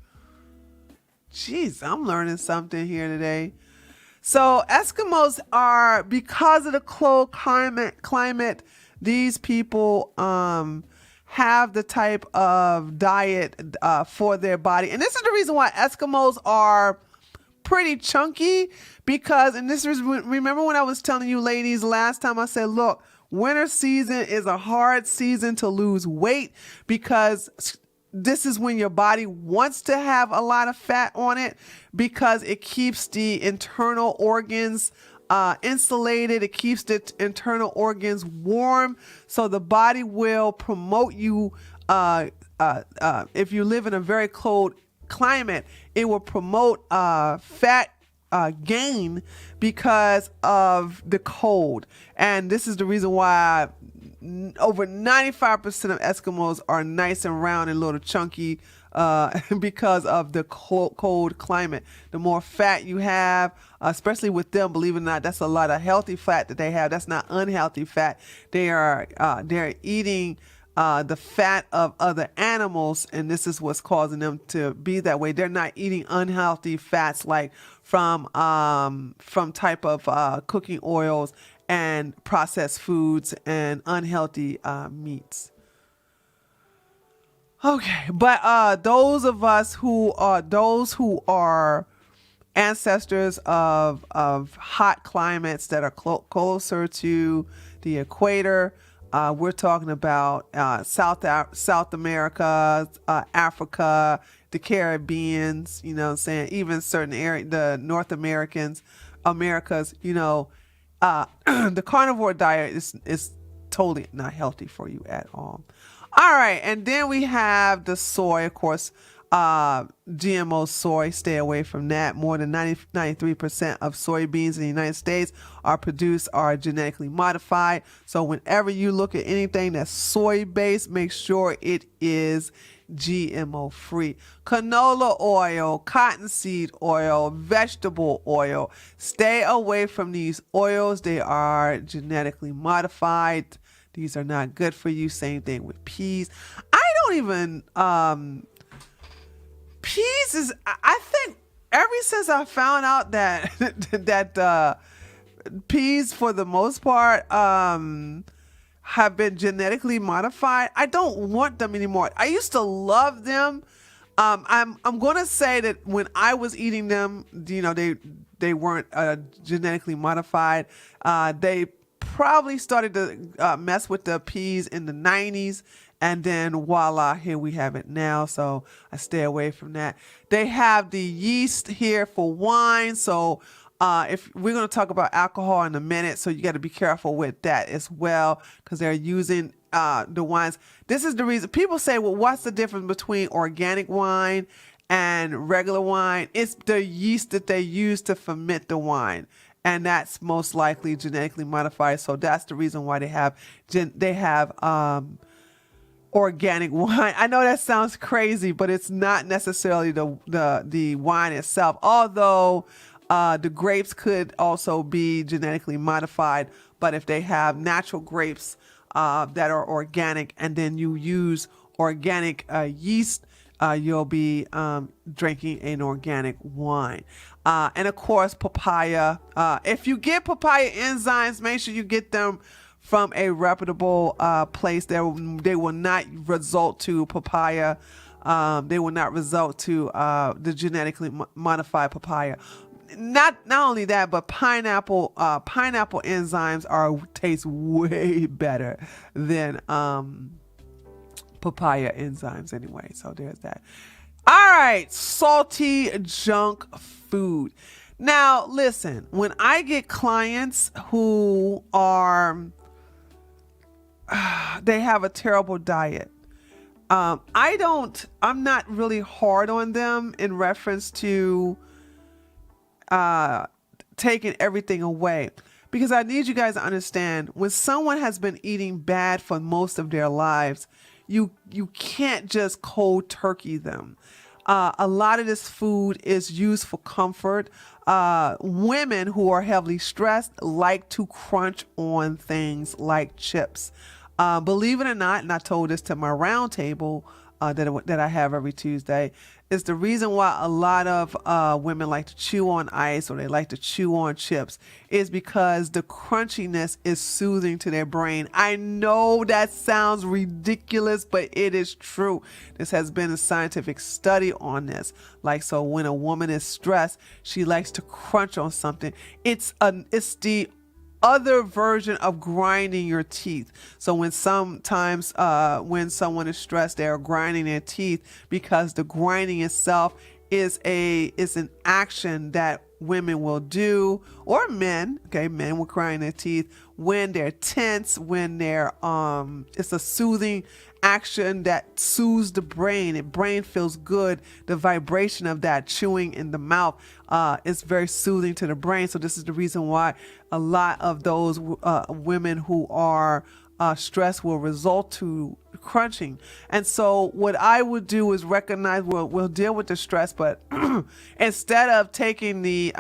Jeez, I'm learning something here today. So Eskimos are, because of the cold climate, these people have the type of diet for their body. And this is the reason why Eskimos are pretty chunky, because, and this is, remember when I was telling you ladies last time, I said, look, winter season is a hard season to lose weight, because this is when your body wants to have a lot of fat on it, because it keeps the internal organs insulated. It keeps the internal organs warm. So the body will promote you. If you live in a very cold climate, it will promote fat gain because of the cold. And this is the reason why over 95% of Eskimos are nice and round and little chunky because of the cold climate. The more fat you have, especially with them, believe it or not, that's a lot of healthy fat that they have. That's not unhealthy fat. They're eating the fat of other animals, and this is what's causing them to be that way. They're not eating unhealthy fats like from type of cooking oils and processed foods and unhealthy meats. Okay, but those of us who are ancestors of hot climates that are closer to the equator. We're talking about South America, Africa, the Caribbeans, you know what I'm saying, even certain area, the North Americas, you know, the carnivore diet is totally not healthy for you at all. All right, and then we have the soy, of course. GMO soy, stay away from that. More than 93% of soybeans in the United States are genetically modified. So whenever you look at anything that's soy based, make sure it is GMO free. Canola oil, cottonseed oil, vegetable oil. Stay away from these oils. They are genetically modified. These are not good for you. Same thing with peas. I don't even peas is, I think ever since I found out that that peas for the most part have been genetically modified, I don't want them anymore. I used to love them. I'm going to say that when I was eating them, you know, they weren't genetically modified. They probably started to mess with the peas in the 90s. And then voila, here we have it now. So I stay away from that. They have the yeast here for wine. So if we're going to talk about alcohol in a minute, so you got to be careful with that as well, because they're using the wines. This is the reason people say, well, what's the difference between organic wine and regular wine? It's the yeast that they use to ferment the wine. And that's most likely genetically modified. So that's the reason why they have organic wine. I know that sounds crazy, but it's not necessarily the wine itself. Although the grapes could also be genetically modified, but if they have natural grapes that are organic, and then you use organic yeast, you'll be drinking an organic wine. And of course, papaya. If you get papaya enzymes, make sure you get them from a reputable place. They will not result to papaya. They will not result to the genetically modified papaya. Not only that, but pineapple enzymes taste way better than papaya enzymes anyway. So there's that. All right, salty junk food. Now, listen, when I get clients who they have a terrible diet, I'm not really hard on them in reference to taking everything away, because I need you guys to understand, when someone has been eating bad for most of their lives, you can't just cold turkey them. A lot of this food is used for comfort. Women who are heavily stressed like to crunch on things like chips. Believe it or not, and I told this to my round table that I have every Tuesday, is the reason why a lot of women like to chew on ice, or they like to chew on chips, is because the crunchiness is soothing to their brain. I know that sounds ridiculous, but it is true. This has been a scientific study on this. Like, so when a woman is stressed, she likes to crunch on something. It's the other version of grinding your teeth. So when sometimes when someone is stressed, they are grinding their teeth, because the grinding itself is an action that women will do, or men. Okay, men will grind their teeth when they're tense, when they're it's a soothing action that soothes the brain. The brain feels good. The vibration of that chewing in the mouth is very soothing to the brain. So this is the reason why a lot of those women who are stressed will result to crunching. And so what I would do is recognize, we'll deal with the stress, but instead of taking the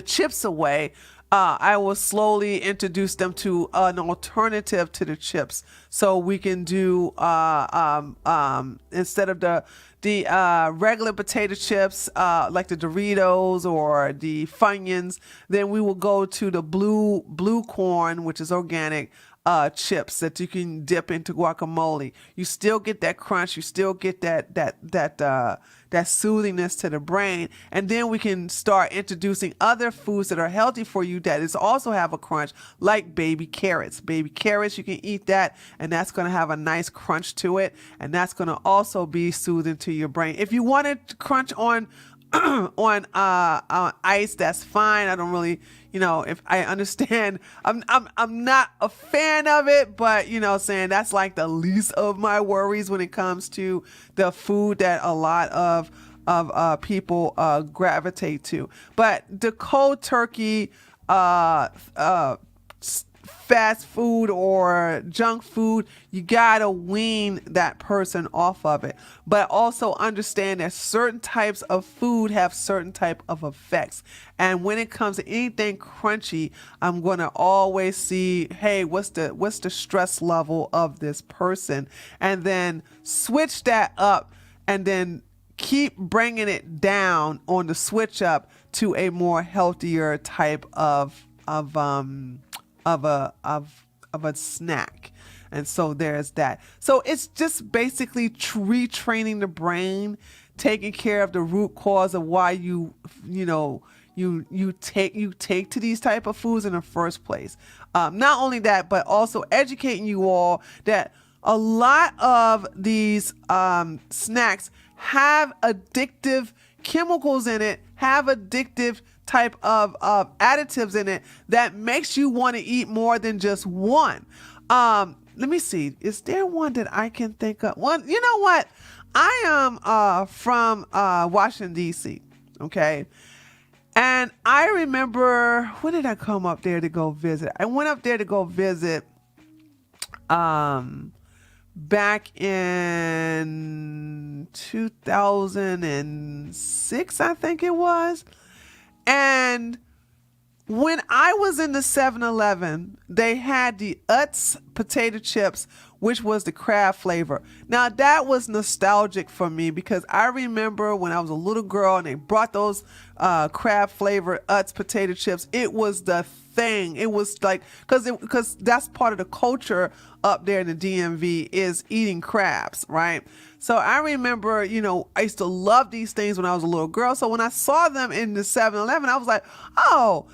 chips away, I will slowly introduce them to an alternative to the chips. So we can do instead of the regular potato chips, like the Doritos or the Funyuns, then we will go to the blue corn, which is organic, chips that you can dip into guacamole. You still get that crunch. You still get that soothingness to the brain. And then we can start introducing other foods that are healthy for you that is also have a crunch, like baby carrots. Baby carrots, you can eat that, and that's going to have a nice crunch to it, and that's going to also be soothing to your brain. If you wanted to crunch on on ice, that's fine. I don't really, if I understand, I'm not a fan of it, but saying that's like the least of my worries when it comes to the food that a lot of people gravitate to. But the cold turkey fast food or junk food, you gotta wean that person off of it. But also understand that certain types of food have certain type of effects. And when it comes to anything crunchy, I'm gonna always see, hey, what's the stress level of this person, and then switch that up, and then keep bringing it down on the switch up to a more healthier type of a snack. And so there's that. So it's just basically retraining the brain, taking care of the root cause of why you take to these type of foods in the first place. Not only that, but also educating you all that a lot of these snacks have addictive chemicals in it, have addictive type of additives in it that makes you want to eat more than just one. Let me see. Is there one that I can think of? One, you know what? I am from Washington, D.C., okay? And I remember, when did I come up there to go visit? I went up there to go visit back in 2006, I think it was. And when I was in the 7-Eleven, they had the Utz potato chips, which was the crab flavor. Now, that was nostalgic for me because I remember when I was a little girl and they brought those crab flavor Utz potato chips. It was the thing. It was like, because that's part of the culture up there in the DMV is eating crabs, right? So I remember, I used to love these things when I was a little girl. So when I saw them in the 7-Eleven, I was like, oh,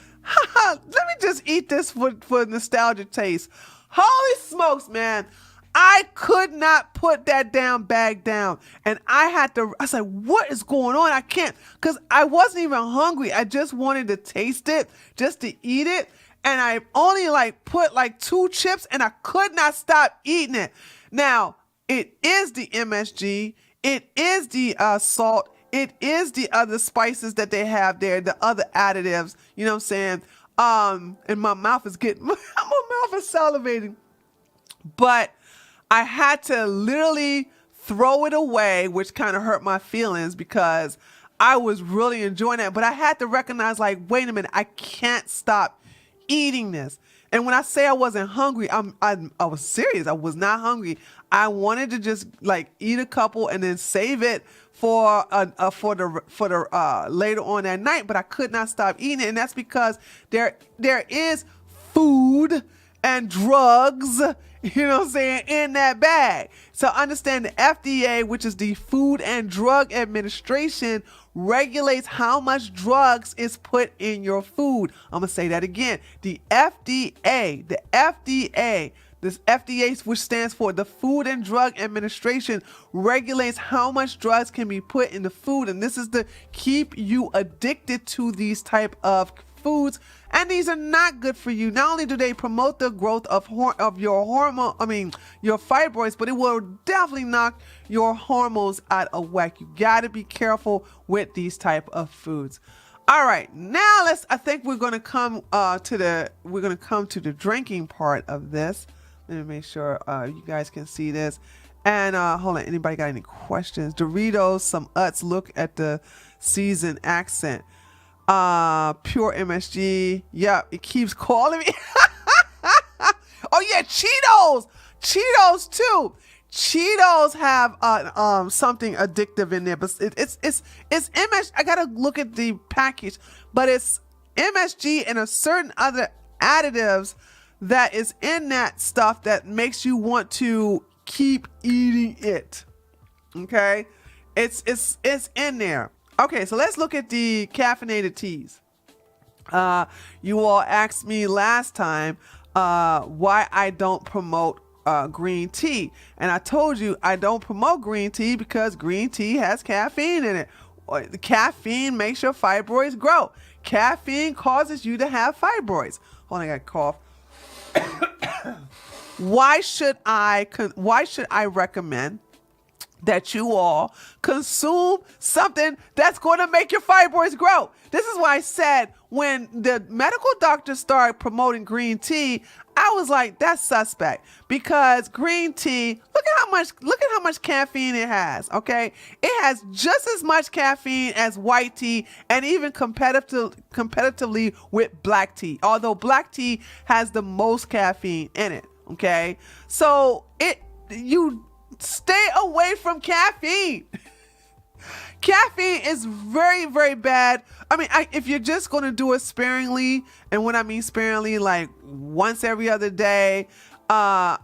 let me just eat this for nostalgia taste. Holy smokes, man. I could not put that bag down. And I was like, what is going on? I can't, because I wasn't even hungry. I just wanted to taste it, just to eat it. And I only put 2 chips and I could not stop eating it. Now, it is the MSG. It is the salt. It is the other spices that they have there, the other additives, you know what I'm saying? And my mouth is salivating. But I had to literally throw it away, which kind of hurt my feelings because I was really enjoying it. But I had to recognize, wait a minute, I can't stop eating this. And when I say I wasn't hungry, I was serious. I was not hungry. I wanted to just eat a couple and then save it for the later on that night. But I could not stop eating it, and that's because there is food and drugs, you know what I'm saying, in that bag. So understand the FDA, which is the Food and Drug Administration, regulates how much drugs is put in your food. I'm going to say that again. The FDA, this FDA, which stands for the Food and Drug Administration, regulates how much drugs can be put in the food. And this is to keep you addicted to these type of foods. And these are not good for you. Not only do they promote the growth of your fibroids, but it will definitely knock your hormones out of whack. You got to be careful with these type of foods. All right, now I think we're going to come to the drinking part of this. Let me make sure you guys can see this. And hold on, anybody got any questions? Doritos, some Utz. Look at the seasoned accent. Pure MSG. Yeah, it keeps calling me. Oh yeah, Cheetos too. Cheetos have something addictive in there, but it's MSG. I gotta look at the package, but it's MSG and a certain other additives that is in that stuff that makes you want to keep eating it. Okay, it's in there. Okay, so let's look at the caffeinated teas. You all asked me last time why I don't promote green tea, and I told you I don't promote green tea because green tea has caffeine in it. The caffeine makes your fibroids grow. Caffeine causes you to have fibroids. Hold on, I got a cough. Why should I recommend that you all consume something that's going to make your fibroids grow? This is why I said when the medical doctors started promoting green tea, I was like, that's suspect, because green tea, look at how much caffeine it has. Okay, it has just as much caffeine as white tea, and even competitively with black tea, although black tea has the most caffeine in it. Okay, so you stay away from caffeine. Caffeine is very, very bad. I mean, if you're just going to do it sparingly, and when I mean sparingly, like once every other day, I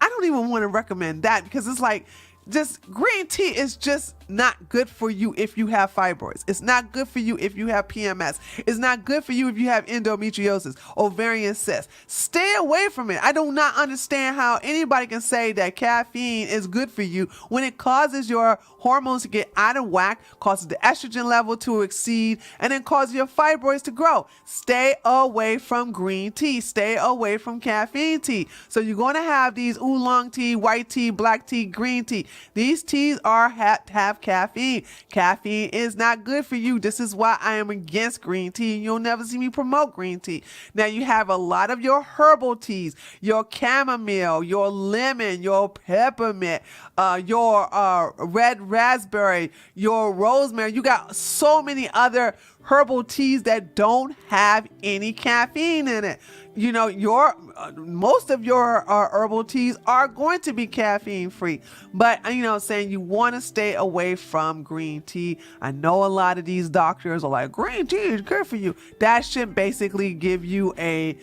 don't even want to recommend that, because it's like, just green tea is just not good for you if you have fibroids. It's not good for you if you have PMS. It's not good for you if you have endometriosis, ovarian cysts. Stay away from it. I do not understand how anybody can say that caffeine is good for you when it causes your hormones to get out of whack, causes the estrogen level to exceed, and then causes your fibroids to grow. Stay away from green tea. Stay away from caffeine tea. So you're going to have these oolong tea, white tea, black tea, green tea. These teas have caffeine. Caffeine is not good for you. This is why I am against green tea. You'll never see me promote green tea. Now you have a lot of your herbal teas, your chamomile, your lemon, your peppermint, your red raspberry, your rosemary. You got so many other herbal teas that don't have any caffeine in it. You know, most of your herbal teas are going to be caffeine free, but saying you want to stay away from green tea. I know a lot of these doctors are like, green tea is good for you. That should basically give you a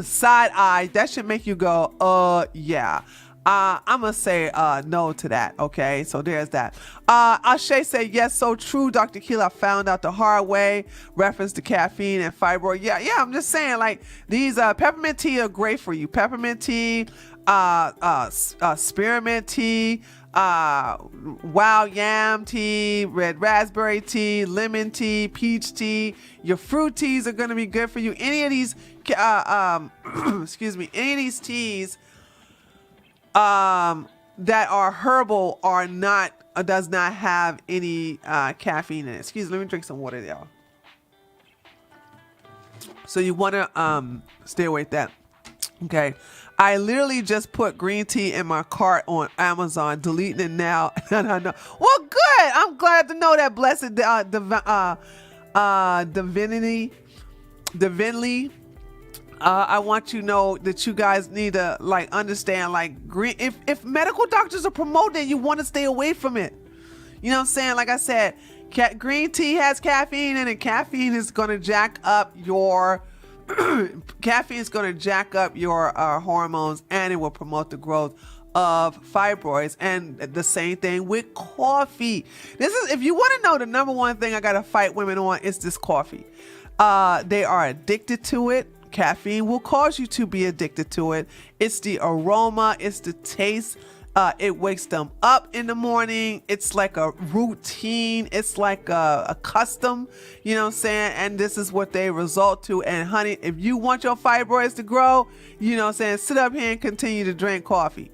side eye. That should make you go, yeah. I'm going to say no to that. Okay, so there's that. Ashay said, yes, so true, Dr. Keel. I found out the hard way. Reference to caffeine and fibroid. Yeah, I'm just saying, like, these peppermint tea are great for you. Peppermint tea, spearmint tea, wild yam tea, red raspberry tea, lemon tea, peach tea. Your fruit teas are going to be good for you. Any of these, excuse me, any of these teas that are herbal does not have any caffeine in it. Excuse me, let me drink some water, y'all. So you want to stay away with that. Okay, I literally just put green tea in my cart on Amazon, deleting it now. No. Well, good. I'm glad to know that. Blessed divinely. I want you to know that you guys need to understand green. If medical doctors are promoting it, you want to stay away from it. You know what I'm saying? Like I said, green tea has caffeine in it. Caffeine is going to jack up your hormones, and it will promote the growth of fibroids. And the same thing with coffee. If you want to know the number one thing I got to fight women on, is this coffee. They are addicted to it. Caffeine will cause you to be addicted to it. It's the aroma, it's the taste. It wakes them up in the morning. It's like a routine. It's like a custom, you know what I'm saying? And this is what they result to. And honey, if you want your fibroids to grow, you know what I'm saying, sit up here and continue to drink coffee.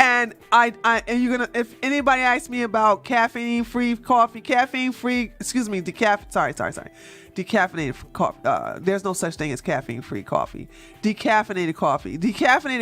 And if anybody asks me about caffeine-free coffee, decaffeinated coffee. There's no such thing as caffeine-free coffee. Decaffeinated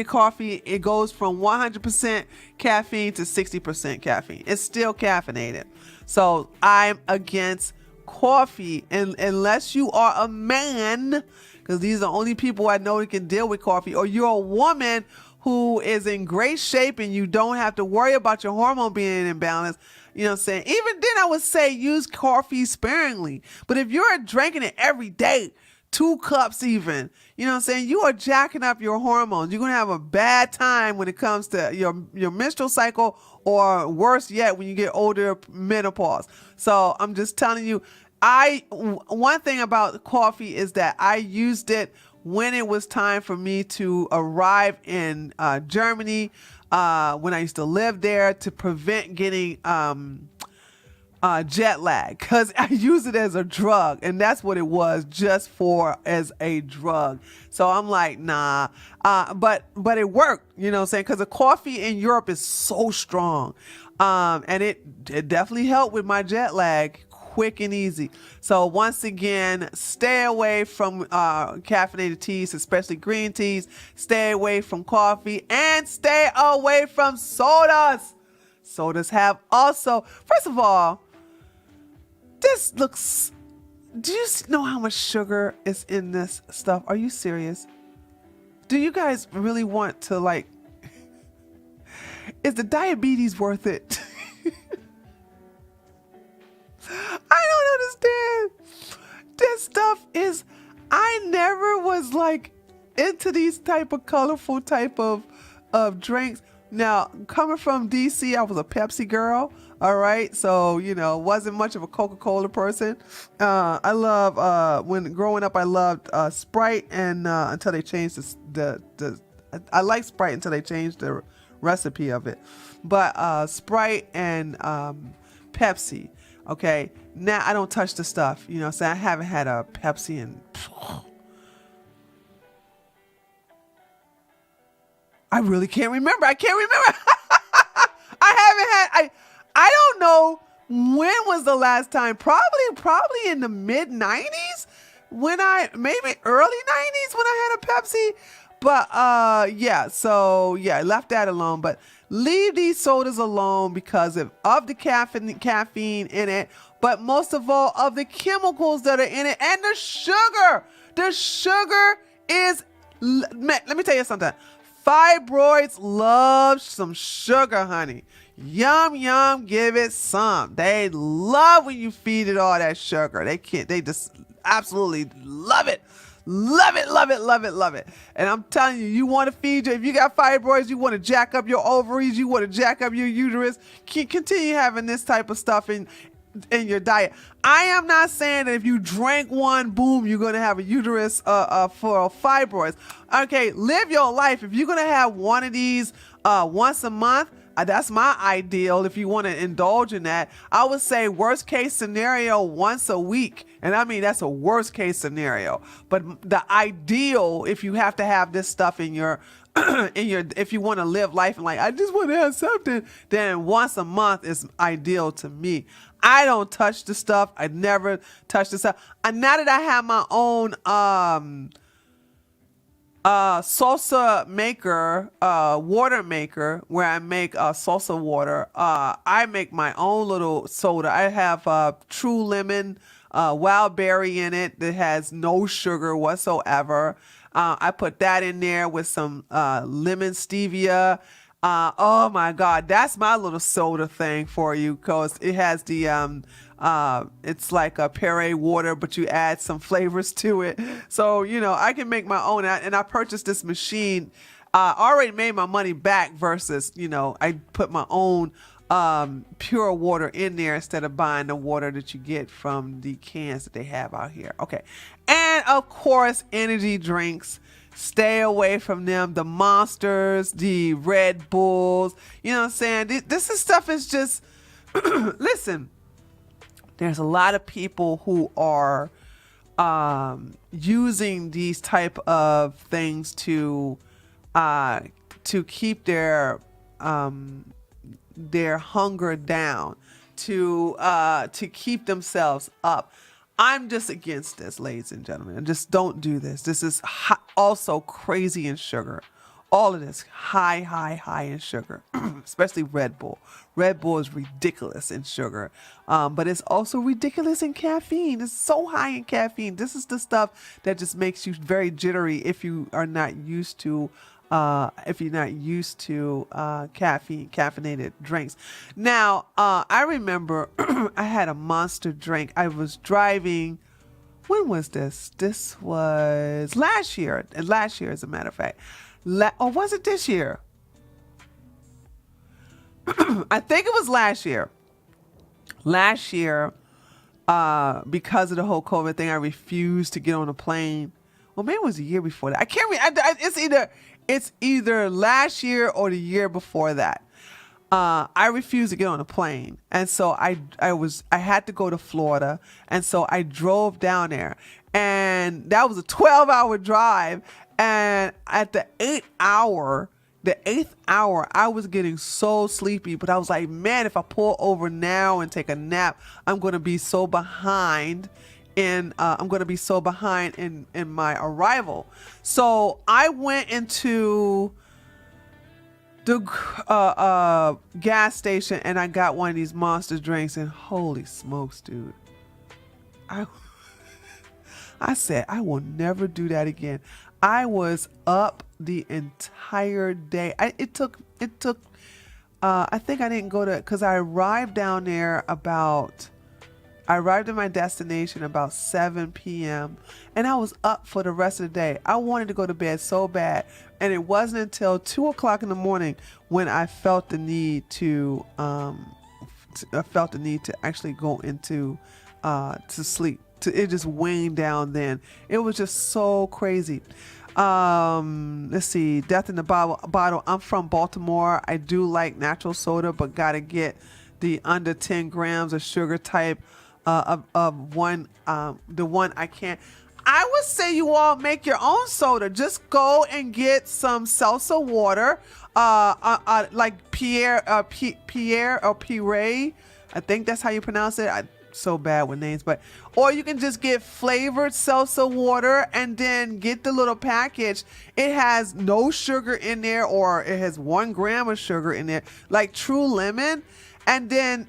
coffee, it goes from 100% caffeine to 60% caffeine. It's still caffeinated. So I'm against coffee, and unless you are a man, because these are the only people I know that can deal with coffee, or you're a woman who is in great shape and you don't have to worry about your hormone being in imbalance. You know what I'm saying? Even then, I would say use coffee sparingly. But if you're drinking it every day 2 cups even. You know what I'm saying? You are jacking up your hormones. You're going to have a bad time when it comes to your menstrual cycle, or worse yet, when you get older, menopause. So I'm just telling you, one thing about coffee is that I used it when it was time for me to arrive in Germany, when I used to live there, to prevent getting jet lag, because I use it as a drug, and that's what it was, just as a drug. So I'm like, nah, but it worked, you know what I'm saying? Because the coffee in Europe is so strong, and it definitely helped with my jet lag, quick and easy. So once again, stay away from caffeinated teas, especially green teas. Stay away from coffee, and stay away from sodas. Sodas have also, first of all, this looks, do you know how much sugar is in this stuff? Are you serious? Do you guys really want to, like, is the diabetes worth it? I don't understand. This stuff is, I never was like into these type of colorful type of drinks. Now, coming from DC, I was a Pepsi girl. All right. So, you know, wasn't much of a Coca-Cola person. I love, when growing up, I loved Sprite, and until they changed I like Sprite until they changed the recipe of it. But Sprite and Pepsi. Okay. Now I don't touch the stuff, you know, so I haven't had a Pepsi in, I really can't remember. I can't remember. I don't know when was the last time, probably in the mid 90s, maybe early 90s when I had a Pepsi. But yeah, so yeah, I left that alone. But leave these sodas alone because of the caffeine in it, but most of all of the chemicals that are in it, and the sugar. The sugar is, man, let me tell you something. Fibroids love some sugar, honey. Yum, yum, give it some. They love when you feed it all that sugar. They just absolutely love it. Love it, love it, love it, love it. And I'm telling you, you want to feed if you got fibroids, you want to jack up your ovaries, you want to jack up your uterus, continue having this type of stuff in your diet. I am not saying that if you drank one, boom, you're going to have a uterus for fibroids. Okay, live your life. If you're going to have one of these once a month, that's my ideal. If you want to indulge in that, I would say worst case scenario once a week. And I mean, that's a worst case scenario. But the ideal, if you have to have this stuff in your, if you want to live life and like, I just want to have something, then once a month is ideal to me. I don't touch the stuff. I never touch the stuff. And now that I have my own, salsa maker, water maker, where I make salsa water. I make my own little soda. I have True Lemon, wild berry in it that has no sugar whatsoever. I put that in there with some lemon stevia. Oh my God, that's my little soda thing for you, because it has the it's like a Perrier water, but you add some flavors to it. So, you know, I can make my own. And I purchased this machine. Already made my money back versus, you know, I put my own pure water in there instead of buying the water that you get from the cans that they have out here. Okay. And of course, energy drinks. Stay away from them. The Monsters, the Red Bulls. You know what I'm saying? Stuff is just, listen, there's a lot of people who are using these type of things to keep their hunger down, to keep themselves up. I'm just against this, ladies and gentlemen. Just don't do this. This is also crazy in sugar. All of this high in sugar, especially Red Bull. Red Bull is ridiculous in sugar, but it's also ridiculous in caffeine. It's so high in caffeine. This is the stuff that just makes you very jittery if you are not used to caffeinated drinks. Now, I remember I had a Monster drink. I was driving when was this? This was last year. Last year, as a matter of fact. Or was it this year? I think it was last year. Last year, because of the whole COVID thing, I refused to get on a plane. Well, maybe it was a year before that. I can't remember. It's either last year or the year before that. I refused to get on a plane, and so I had to go to Florida, and so I drove down there, and that was a 12-hour drive. And at the eighth hour, I was getting so sleepy, but I was like, man, if I pull over now and take a nap, I'm going to be so behind in my arrival. So I went into the gas station and I got one of these Monster drinks, and holy smokes, dude. I said, I will never do that again. I was up the entire day. I think I didn't go to, because I arrived at my destination about 7 p.m. and I was up for the rest of the day. I wanted to go to bed so bad. And it wasn't until 2 o'clock in the morning when I felt the need to actually go into, to sleep. It just waned down then. It was just so crazy. Let's see. Death in the bottle. I'm from Baltimore. I do like natural soda, but gotta get the under 10 grams of sugar type of one. The one I can't. I would say you all make your own soda. Just go and get some seltzer water, like Pierre or Pire. I think that's how you pronounce it. I'm so bad with names, or you can just get flavored seltzer water and then get the little package. It has no sugar in there, or it has 1 gram of sugar in there, like True Lemon. And then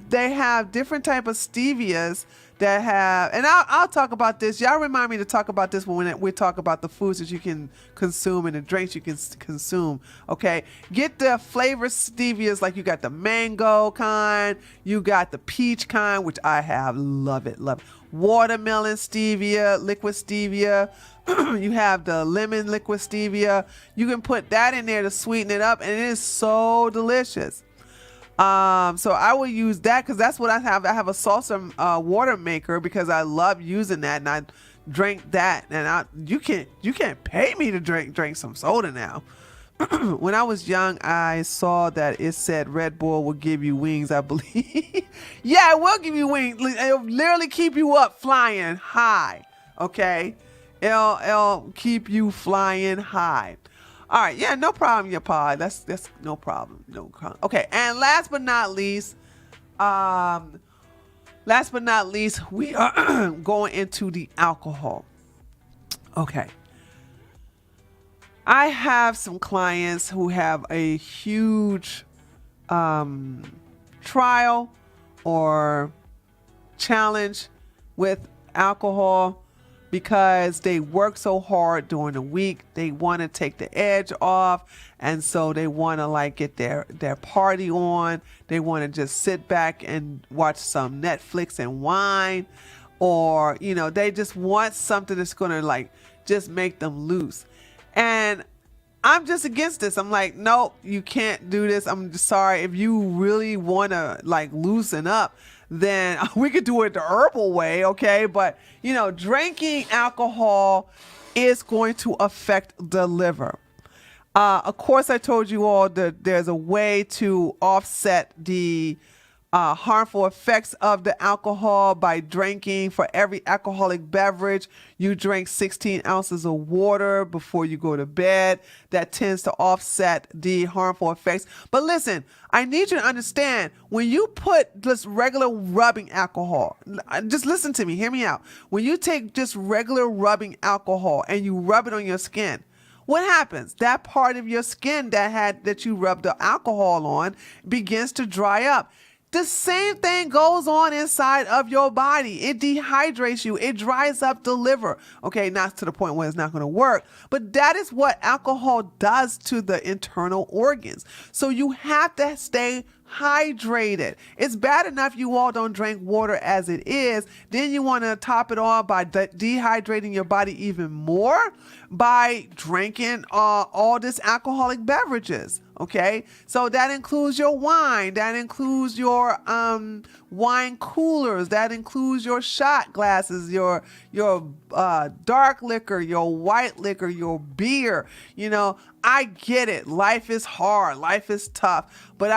they have different type of stevias that have, and I'll talk about this. Y'all remind me to talk about this when we talk about the foods that you can consume and the drinks you can consume. Okay, get the flavor stevias, like you got the mango kind, you got the peach kind, which I have, love it. Watermelon stevia, liquid stevia. You have the lemon liquid stevia. You can put that in there to sweeten it up, and it is so delicious. So I will use that because that's what I have. I have a salsa water maker because I love using that, and I drink that. And you can't pay me to drink some soda now. When I was young, I saw that it said Red Bull will give you wings, I believe. Yeah, it will give you wings. It'll literally keep you up flying high. Okay, it'll keep you flying high. All right, yeah, no problem, your pod. That's no problem. Okay, and last but not least, we are going into the alcohol. Okay. I have some clients who have a huge trial or challenge with alcohol because they work so hard during the week. They want to take the edge off, and so they want to get their party on. They want to just sit back and watch some Netflix and wine, or they just want something that's going to just make them loose. And I'm just against this. I'm like, nope, you can't do this. I'm just sorry. If you really want to loosen up, then we could do it the herbal way, okay? But, drinking alcohol is going to affect the liver. Of course, I told you all that there's a way to offset the harmful effects of the alcohol by drinking. For every alcoholic beverage, you drink 16 ounces of water before you go to bed. That tends to offset the harmful effects. But listen, I need you to understand, when you put just regular rubbing alcohol, just listen to me, hear me out. When you take just regular rubbing alcohol and you rub it on your skin, what happens? That part of your skin that you rubbed the alcohol on begins to dry up. The same thing goes on inside of your body. It dehydrates you. It dries up the liver. Okay, not to the point where it's not going to work, but that is what alcohol does to the internal organs. So you have to stay hydrated. It's bad enough you all don't drink water as it is. Then you want to top it off by dehydrating your body even more by drinking all this alcoholic beverages. Okay, so that includes your wine, that includes your wine coolers, that includes your shot glasses, your dark liquor, your white liquor, your beer. You know, I get it. Life is hard, life is tough, but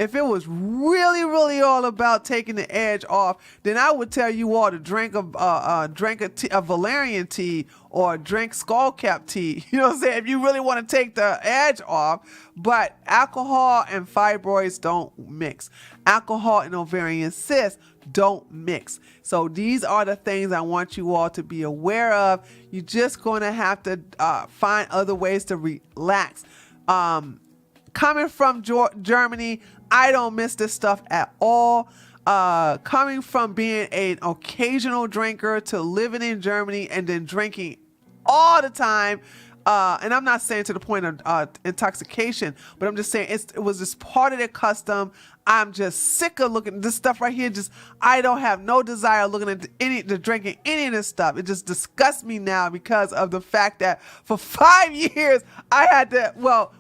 if it was really all about taking the edge off, then I would tell you all to drink a valerian tea or drink skullcap tea. You know what I'm saying? If you really want to take the edge off. But alcohol and fibroids don't mix. Alcohol and ovarian cysts don't mix. So these are the things I want you all to be aware of. You're just going to have to find other ways to relax. Coming from Germany, I don't miss this stuff at all. Coming from being an occasional drinker to living in Germany and then drinking all the time. And I'm not saying to the point of intoxication, but I'm just saying it was just part of their custom. I'm just sick of looking at this stuff right here. I don't have no desire looking at drinking any of this stuff. It just disgusts me now because of the fact that for 5 years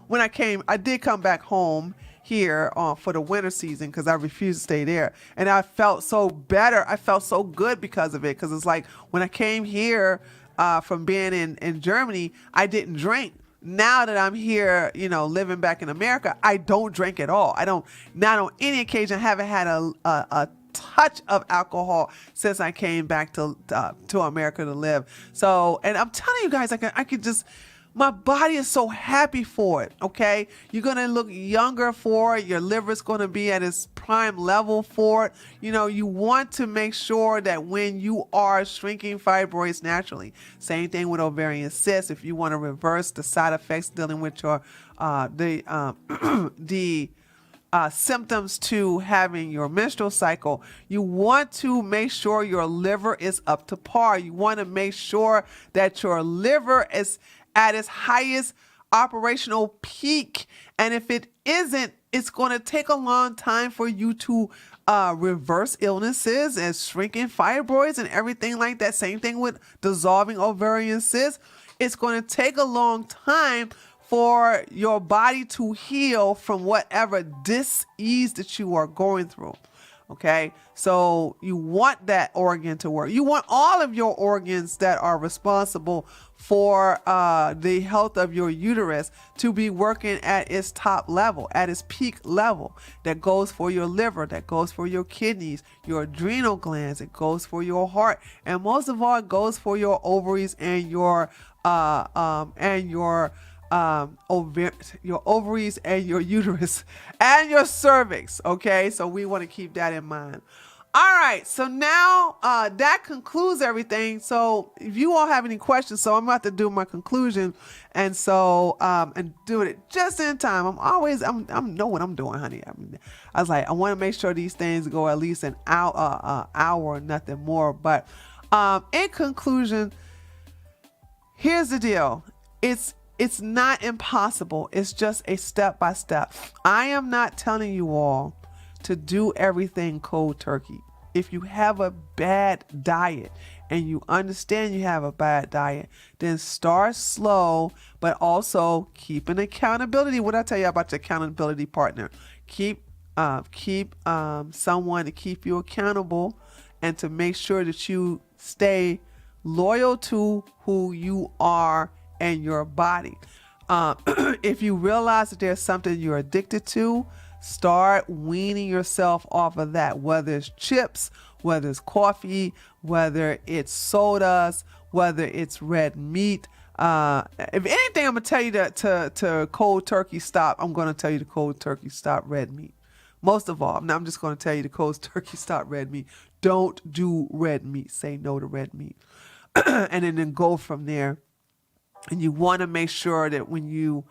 when I did come back home here for the winter season because I refused to stay there. And I felt so better. I felt so good because of it. Because it's like when I came here from being in Germany, I didn't drink. Now that I'm here, living back in America, I don't drink at all. Not on any occasion, haven't had a touch of alcohol since I came back to America to live. So, and I'm telling you guys, I could just, my body is so happy for it. Okay. You're going to look younger for it. Your liver is going to be at its prime level for it. You want to make sure that when you are shrinking fibroids naturally, same thing with ovarian cysts. If you want to reverse the side effects dealing with your, symptoms to having your menstrual cycle, you want to make sure your liver is up to par. You want to make sure that your liver is at its highest operational peak. And if it isn't, it's going to take a long time for you to reverse illnesses and shrinking fibroids and everything like that. Same thing with dissolving ovarian cysts. It's going to take a long time for your body to heal from whatever dis-ease that you are going through. Okay, so you want that organ to work. You want all of your organs that are responsible for the health of your uterus to be working at its top level, at its peak level. That goes for your liver, that goes for your kidneys, your adrenal glands, it goes for your heart, and most of all, it goes for your ovaries and your ovaries and your uterus and your cervix. Okay, so we want to keep that in mind. All right, so now that concludes everything. So if you all have any questions, so I'm about to do my conclusion, and so and do it just in time. I know what I'm doing, honey. I was like, I want to make sure these things go at least an hour, nothing more. But in conclusion, here's the deal. It's not impossible. It's just a step by step. I am not telling you all to do everything cold turkey. If you have a bad diet and you understand you have a bad diet, then start slow, but also keep an accountability. What I tell you about your accountability partner? Keep someone to keep you accountable and to make sure that you stay loyal to who you are and your body. If you realize that there's something you're addicted to, start weaning yourself off of that, whether it's chips, whether it's coffee, whether it's sodas, whether it's red meat. If anything, I'm going to tell you to cold turkey stop. I'm going to tell you to cold turkey stop red meat. Most of all, I'm just going to tell you to cold turkey stop red meat. Don't do red meat. Say no to red meat. And then go from there. And you want to make sure that when you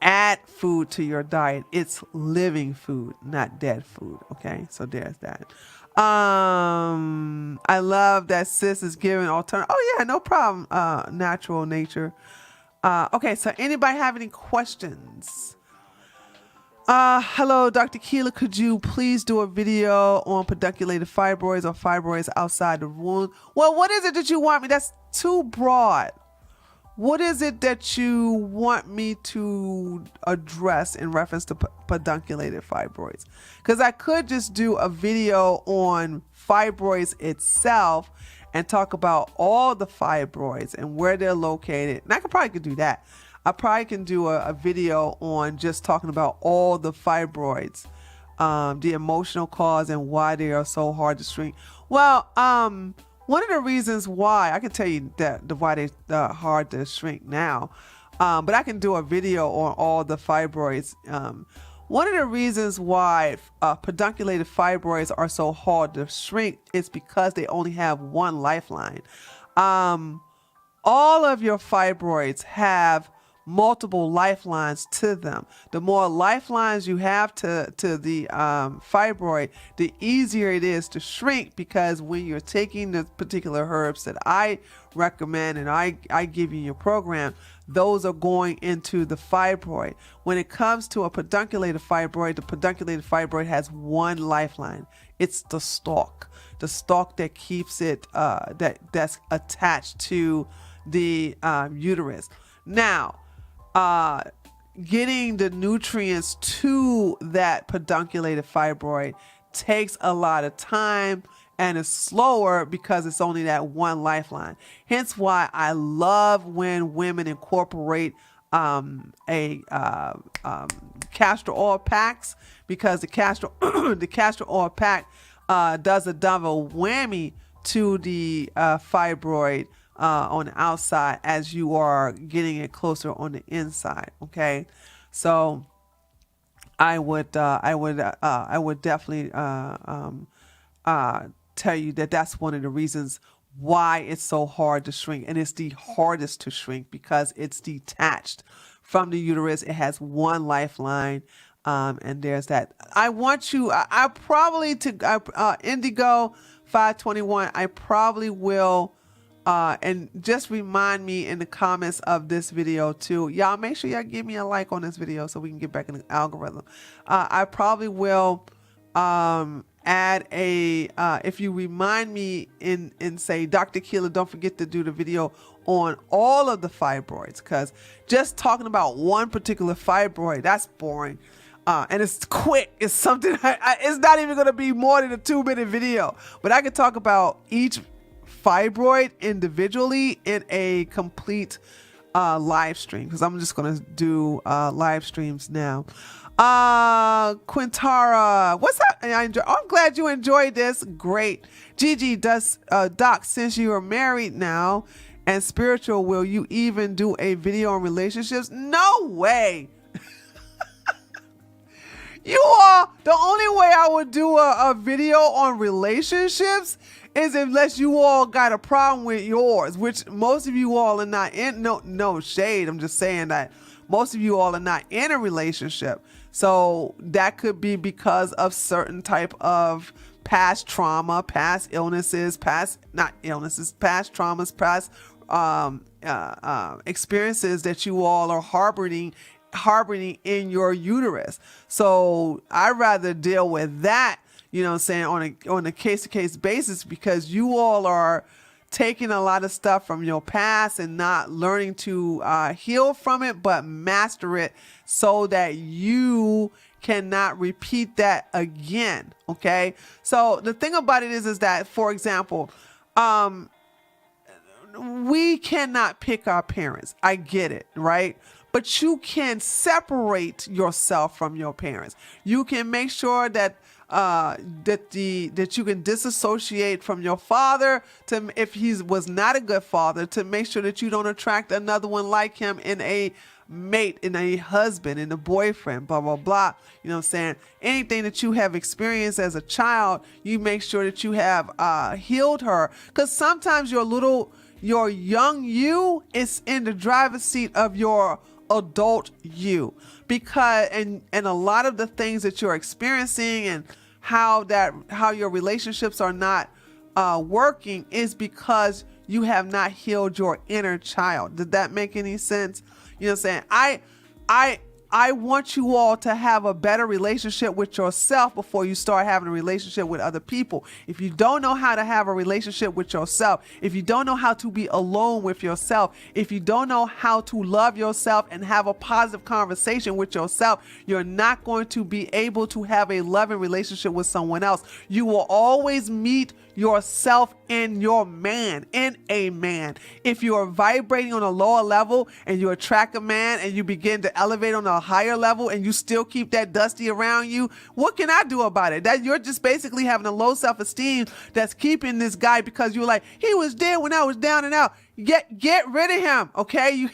add food to your diet, it's living food, not dead food. Okay, so there's that. I love that sis is giving alternative. Oh yeah, no problem. Natural nature. Okay, so anybody have any questions Hello, Dr. Keela. Could you please do a video on pedunculated fibroids or fibroids outside the womb? Well, what is it that you want me? That's too broad. What is it that you want me to address in reference to pedunculated fibroids? Because I could just do a video on fibroids itself and talk about all the fibroids and where they're located. And I could do that. I probably can do a video on just talking about all the fibroids, the emotional cause and why they are so hard to shrink. Well, one of the reasons why, I can tell you that why they're hard to shrink now, but I can do a video on all the fibroids. One of the reasons why pedunculated fibroids are so hard to shrink is because they only have one lifeline. All of your fibroids have multiple lifelines to them. The more lifelines you have to the fibroid, the easier it is to shrink, because when you're taking the particular herbs that I recommend and I give you your program, those are going into the fibroid. When it comes to a pedunculated fibroid, the pedunculated fibroid has one lifeline. It's the stalk that keeps it that's attached to the uterus. Now, getting the nutrients to that pedunculated fibroid takes a lot of time and is slower because it's only that one lifeline. Hence why I love when women incorporate castor oil packs, because the castor oil pack does a double whammy to the fibroid on the outside as you are getting it closer on the inside. Okay, so I would definitely tell you that that's one of the reasons why it's so hard to shrink, and it's the hardest to shrink because it's detached from the uterus. It has one lifeline, and there's that. I want you. I probably Indigo 521. I probably will. And just remind me in the comments of this video too. Y'all make sure y'all give me a like on this video so we can get back in the algorithm. I probably will add if you remind me and say, Dr. Keela, don't forget to do the video on all of the fibroids, because just talking about one particular fibroid, that's boring. And it's quick. It's something, it's not even going to be more than a 2-minute video, but I could talk about each fibroid individually in a complete live stream, because I'm just going to do live streams now. Quintara, what's up? I'm glad you enjoyed this. Great. Gigi, Doc, since you are married now and spiritual, will you even do a video on relationships? No way. You are the only way I would do a video on relationships is unless you all got a problem with yours, which most of you all are not in. No shade. I'm just saying that most of you all are not in a relationship. So that could be because of certain type of past trauma, past illnesses, past traumas, past experiences that you all are harboring in your uterus. So I'd rather deal with that, you know what I'm saying, on a case-to-case basis, because you all are taking a lot of stuff from your past and not learning to heal from it, but master it so that you cannot repeat that again. Okay. So the thing about it is that, for example, we cannot pick our parents. I get it, right? But you can separate yourself from your parents. You can make sure that that you can disassociate from your father, to if he was not a good father, to make sure that you don't attract another one like him in a mate, in a husband, in a boyfriend, blah blah blah. You know what I'm saying? Anything that you have experienced as a child, you make sure that you have healed her, because sometimes your young you is in the driver's seat of your adult you, because and a lot of the things that you're experiencing and how your relationships are not working is because you have not healed your inner child. Did that make any sense? You know what I'm saying? I want you all to have a better relationship with yourself before you start having a relationship with other people. If you don't know how to have a relationship with yourself, if you don't know how to be alone with yourself, if you don't know how to love yourself and have a positive conversation with yourself, you're not going to be able to have a loving relationship with someone else. You will always meet yourself in your man, in a man. If you are vibrating on a lower level and you attract a man and you begin to elevate on a higher level and you still keep that dusty around you, what can I do about it? That you're just basically having a low self-esteem that's keeping this guy because you're like, he was there when I was down and out. Get rid of him, okay?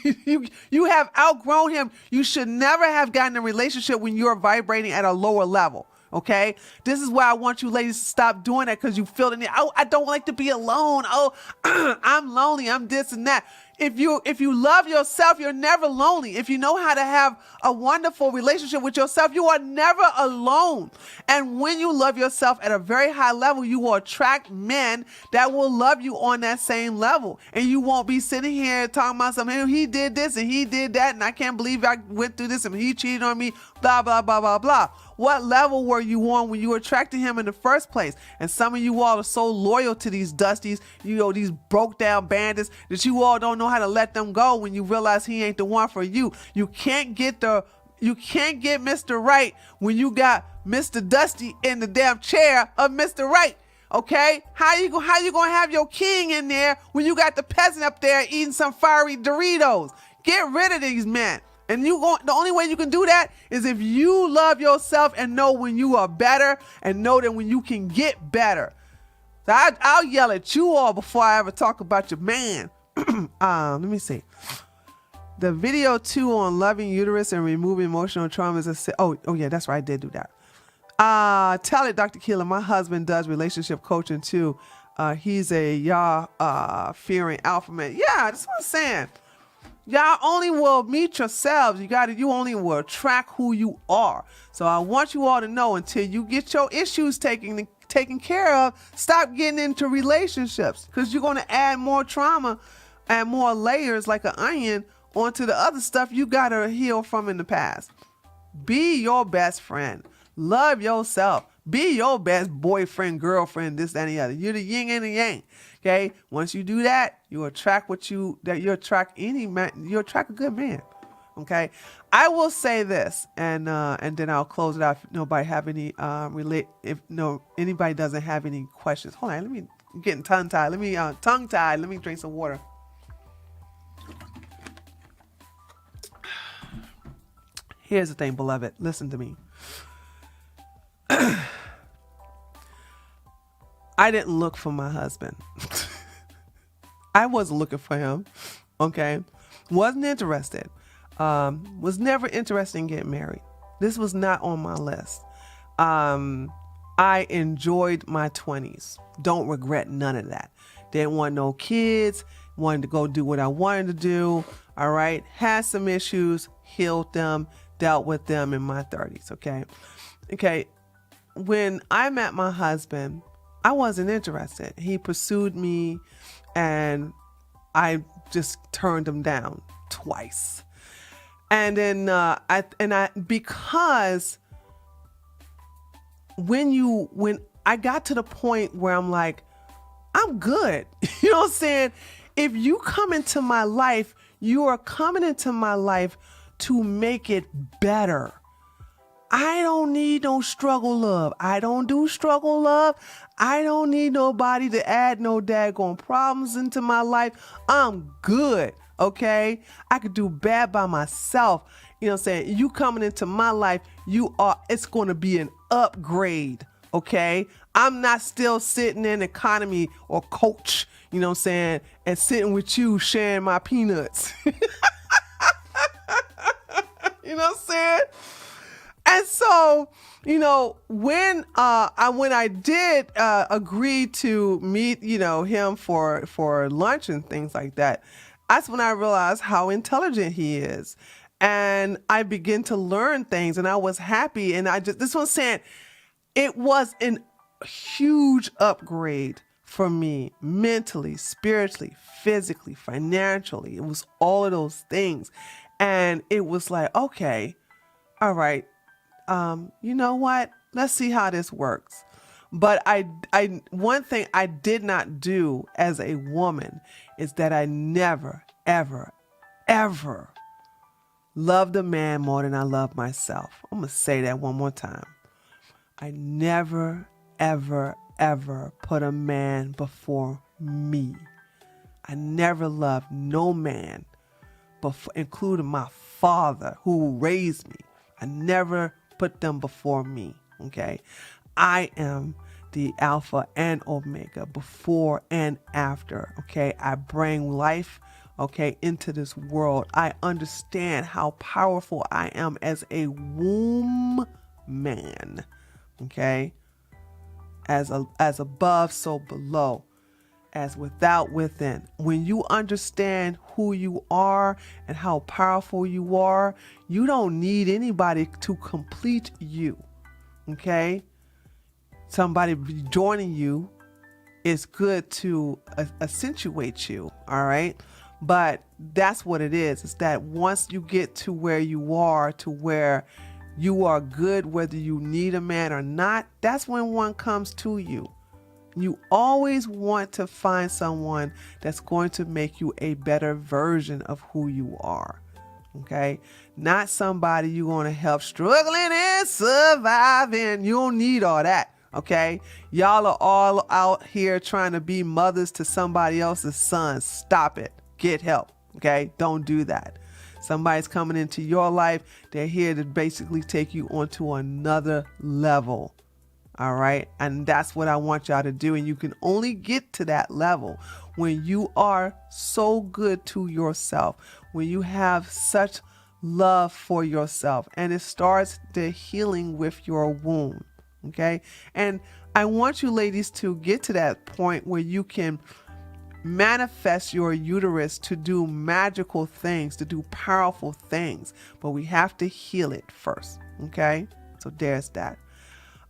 You have outgrown him. You should never have gotten a relationship when you're vibrating at a lower level. Okay, this is why I want you ladies to stop doing that, because you feel the need. Oh, I don't like to be alone. Oh, I'm lonely. I'm this and that. If you love yourself, you're never lonely. If you know how to have a wonderful relationship with yourself, you are never alone. And when you love yourself at a very high level, you will attract men that will love you on that same level. And you won't be sitting here talking about something, hey, he did this and he did that, and I can't believe I went through this and he cheated on me, blah, blah, blah, blah, blah. What level were you on when you attracted him in the first place? And some of you all are so loyal to these dusties, these broke down bandits, that you all don't know how to let them go when you realize he ain't the one for you. You can't get Mr. Right when you got Mr. Dusty in the damn chair of Mr. Right. Okay? How you gonna have your king in there when you got the peasant up there eating some fiery Doritos? Get rid of these men. And the only way you can do that is if you love yourself and know when you are better and know that when you can get better. So I'll yell at you all before I ever talk about your man. Let me see. The video 2 on loving uterus and removing emotional traumas. Oh yeah, that's right. I did do that. Tell it, Dr. Keeler. My husband does relationship coaching too. He's a fearing alpha man. Yeah, that's what I'm saying. Y'all only will meet yourselves. You only will attract who you are. So I want you all to know, until you get your issues taken care of, stop getting into relationships, because you're going to add more trauma and more layers like an onion onto the other stuff you got to heal from in the past. Be your best friend. Love yourself. Be your best boyfriend, girlfriend, this, that, and the other. You're the yin and the yang. Okay. Once you do that, you attract you attract any man. You attract a good man. Okay. I will say this, and then I'll close it out. If nobody have any anybody doesn't have any questions. Hold on. I'm getting tongue tied. Let me drink some water. Here's the thing, beloved. Listen to me. I didn't look for my husband. I wasn't looking for him. Okay. Wasn't interested. Was never interested in getting married. This was not on my list. I enjoyed my 20s. Don't regret none of that. Didn't want no kids. Wanted to go do what I wanted to do. All right. Had some issues, healed them, dealt with them in my 30s. Okay. Okay. When I met my husband, I wasn't interested. He pursued me and I just turned him down twice. And then because when I got to the point where I'm like, I'm good. You know what I'm saying? If you come into my life, you are coming into my life to make it better. I don't need no struggle love. I don't do struggle love. I don't need nobody to add no daggone problems into my life. I'm good. Okay. I could do bad by myself. You know what I'm saying? You coming into my life, it's going to be an upgrade. Okay. I'm not still sitting in economy or coach, you know what I'm saying? And sitting with you sharing my peanuts. You know what I'm saying? And so, when I did agree to meet, him for lunch and things like that, that's when I realized how intelligent he is. And I began to learn things, and I was happy. And this was saying, it was a huge upgrade for me mentally, spiritually, physically, financially. It was all of those things. And it was like, okay, All right. You know what? Let's see how this works. But one thing I did not do as a woman is that I never, ever, ever loved a man more than I love myself. I'm going to say that one more time. I never, ever, ever put a man before me. I never loved no man, before, including my father who raised me. I never put them before me. Okay. I am the Alpha and Omega, before and after. Okay. I bring life, okay, into this world. I understand how powerful I am as a womb man. Okay. As above, so below. As without, within. When you understand who you are and how powerful you are, you don't need anybody to complete you. Okay? Somebody joining you is good to accentuate you. All right? But that's what it is. It's that once you get to where you are, to where you are good, whether you need a man or not, that's when one comes to you. You always want to find someone that's going to make you a better version of who you are. Okay? Not somebody you're going to help struggling and surviving. You don't need all that. Okay? Y'all are all out here trying to be mothers to somebody else's sons. Stop it. Get help. Okay? Don't do that. Somebody's coming into your life. They're here to basically take you onto another level. All right. And that's what I want y'all to do. And you can only get to that level when you are so good to yourself, when you have such love for yourself. And it starts the healing with your womb. Okay. And I want you ladies to get to that point where you can manifest your uterus to do magical things, to do powerful things. But we have to heal it first. Okay. So there's that.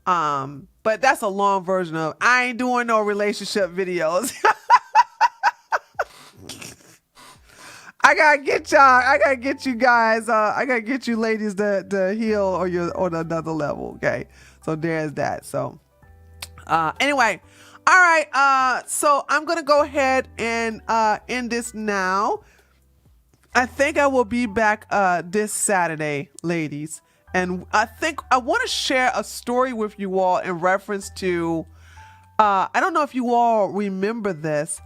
But that's a long version of I ain't doing no relationship videos. I gotta get you guys, I gotta get you ladies to heal on another level. Okay. So there's that. So, anyway, all right. So I'm going to go ahead and, end this now. I think I will be back, this Saturday, ladies. And I think I want to share a story with you all in reference to, I don't know if you all remember this.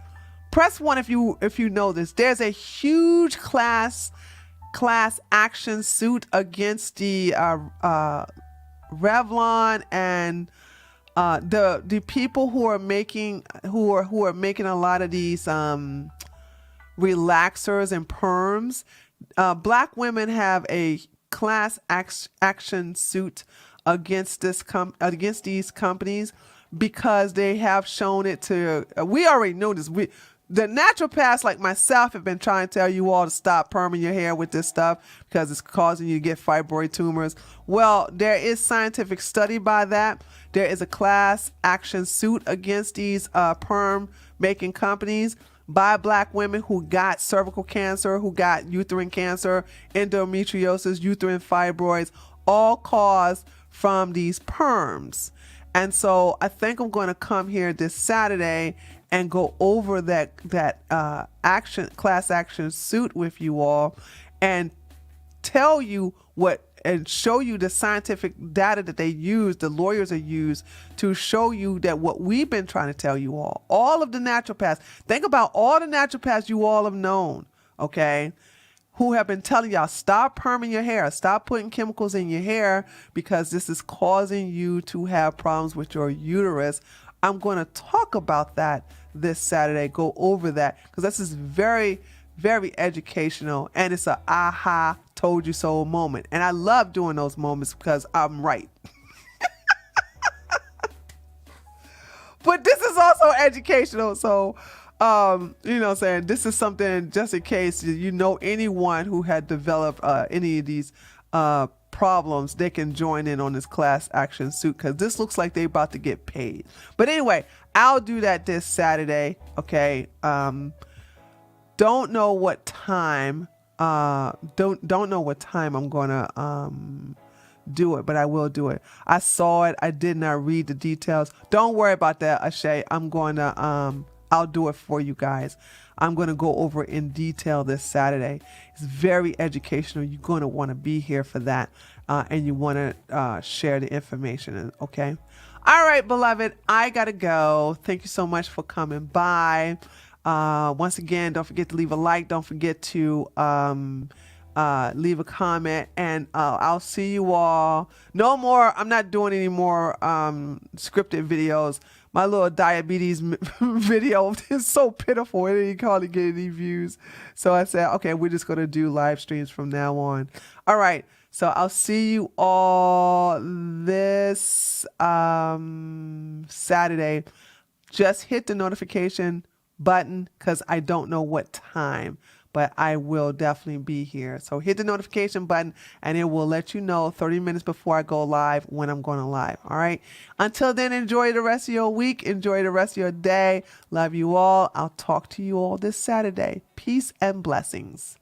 Press 1 if you know this. There's a huge class action suit against the Revlon and the people who are making a lot of these relaxers and perms. Black women have a class action suit against these companies because they have shown it to. We already know this. The naturopaths like myself have been trying to tell you all to stop perming your hair with this stuff because it's causing you to get fibroid tumors. Well, there is scientific study by that. There is a class action suit against these perm making companies by Black women who got cervical cancer, who got uterine cancer, endometriosis, uterine fibroids, all caused from these perms. And so I think I'm going to come here this Saturday and go over that class action suit with you all and tell you and show you the scientific data that they use, the lawyers are used to show you that what we've been trying to tell you all of the naturopaths, think about all the naturopaths you all have known, okay, who have been telling y'all, stop perming your hair, stop putting chemicals in your hair because this is causing you to have problems with your uterus. I'm going to talk about that this Saturday, go over that because this is very, very educational and it's a aha, told you so moment. And I love doing those moments because I'm right. But this is also educational. So, you know what I'm saying? This is something just in case you know anyone who had developed any of these problems, they can join in on this class action suit because this looks like they're about to get paid. But anyway, I'll do that this Saturday. Okay. Don't know what time. Don't know what time I'm gonna do it, but I will do it. I saw it. I did not read the details. Don't worry about that, Ashay. I'm going to, I'll do it for you guys. I'm going to go over in detail this Saturday. It's very educational. You're going to want to be here for that. And you want to share the information. Okay. All right, beloved, I got to go. Thank you so much for coming by. Once again, don't forget to leave a like. Don't forget to leave a comment, and I'll see you all. No more. I'm not doing any more scripted videos. My little diabetes video is so pitiful. It didn't hardly get any views. So I said, okay, we're just going to do live streams from now on. All right. So I'll see you all this Saturday. Just hit the notification button because I don't know what time, but I will definitely be here. So hit the notification button and it will let you know 30 minutes before I go live when I'm going to live. All right. Until then, enjoy the rest of your week. Enjoy the rest of your day. Love you all. I'll talk to you all this Saturday. Peace and blessings.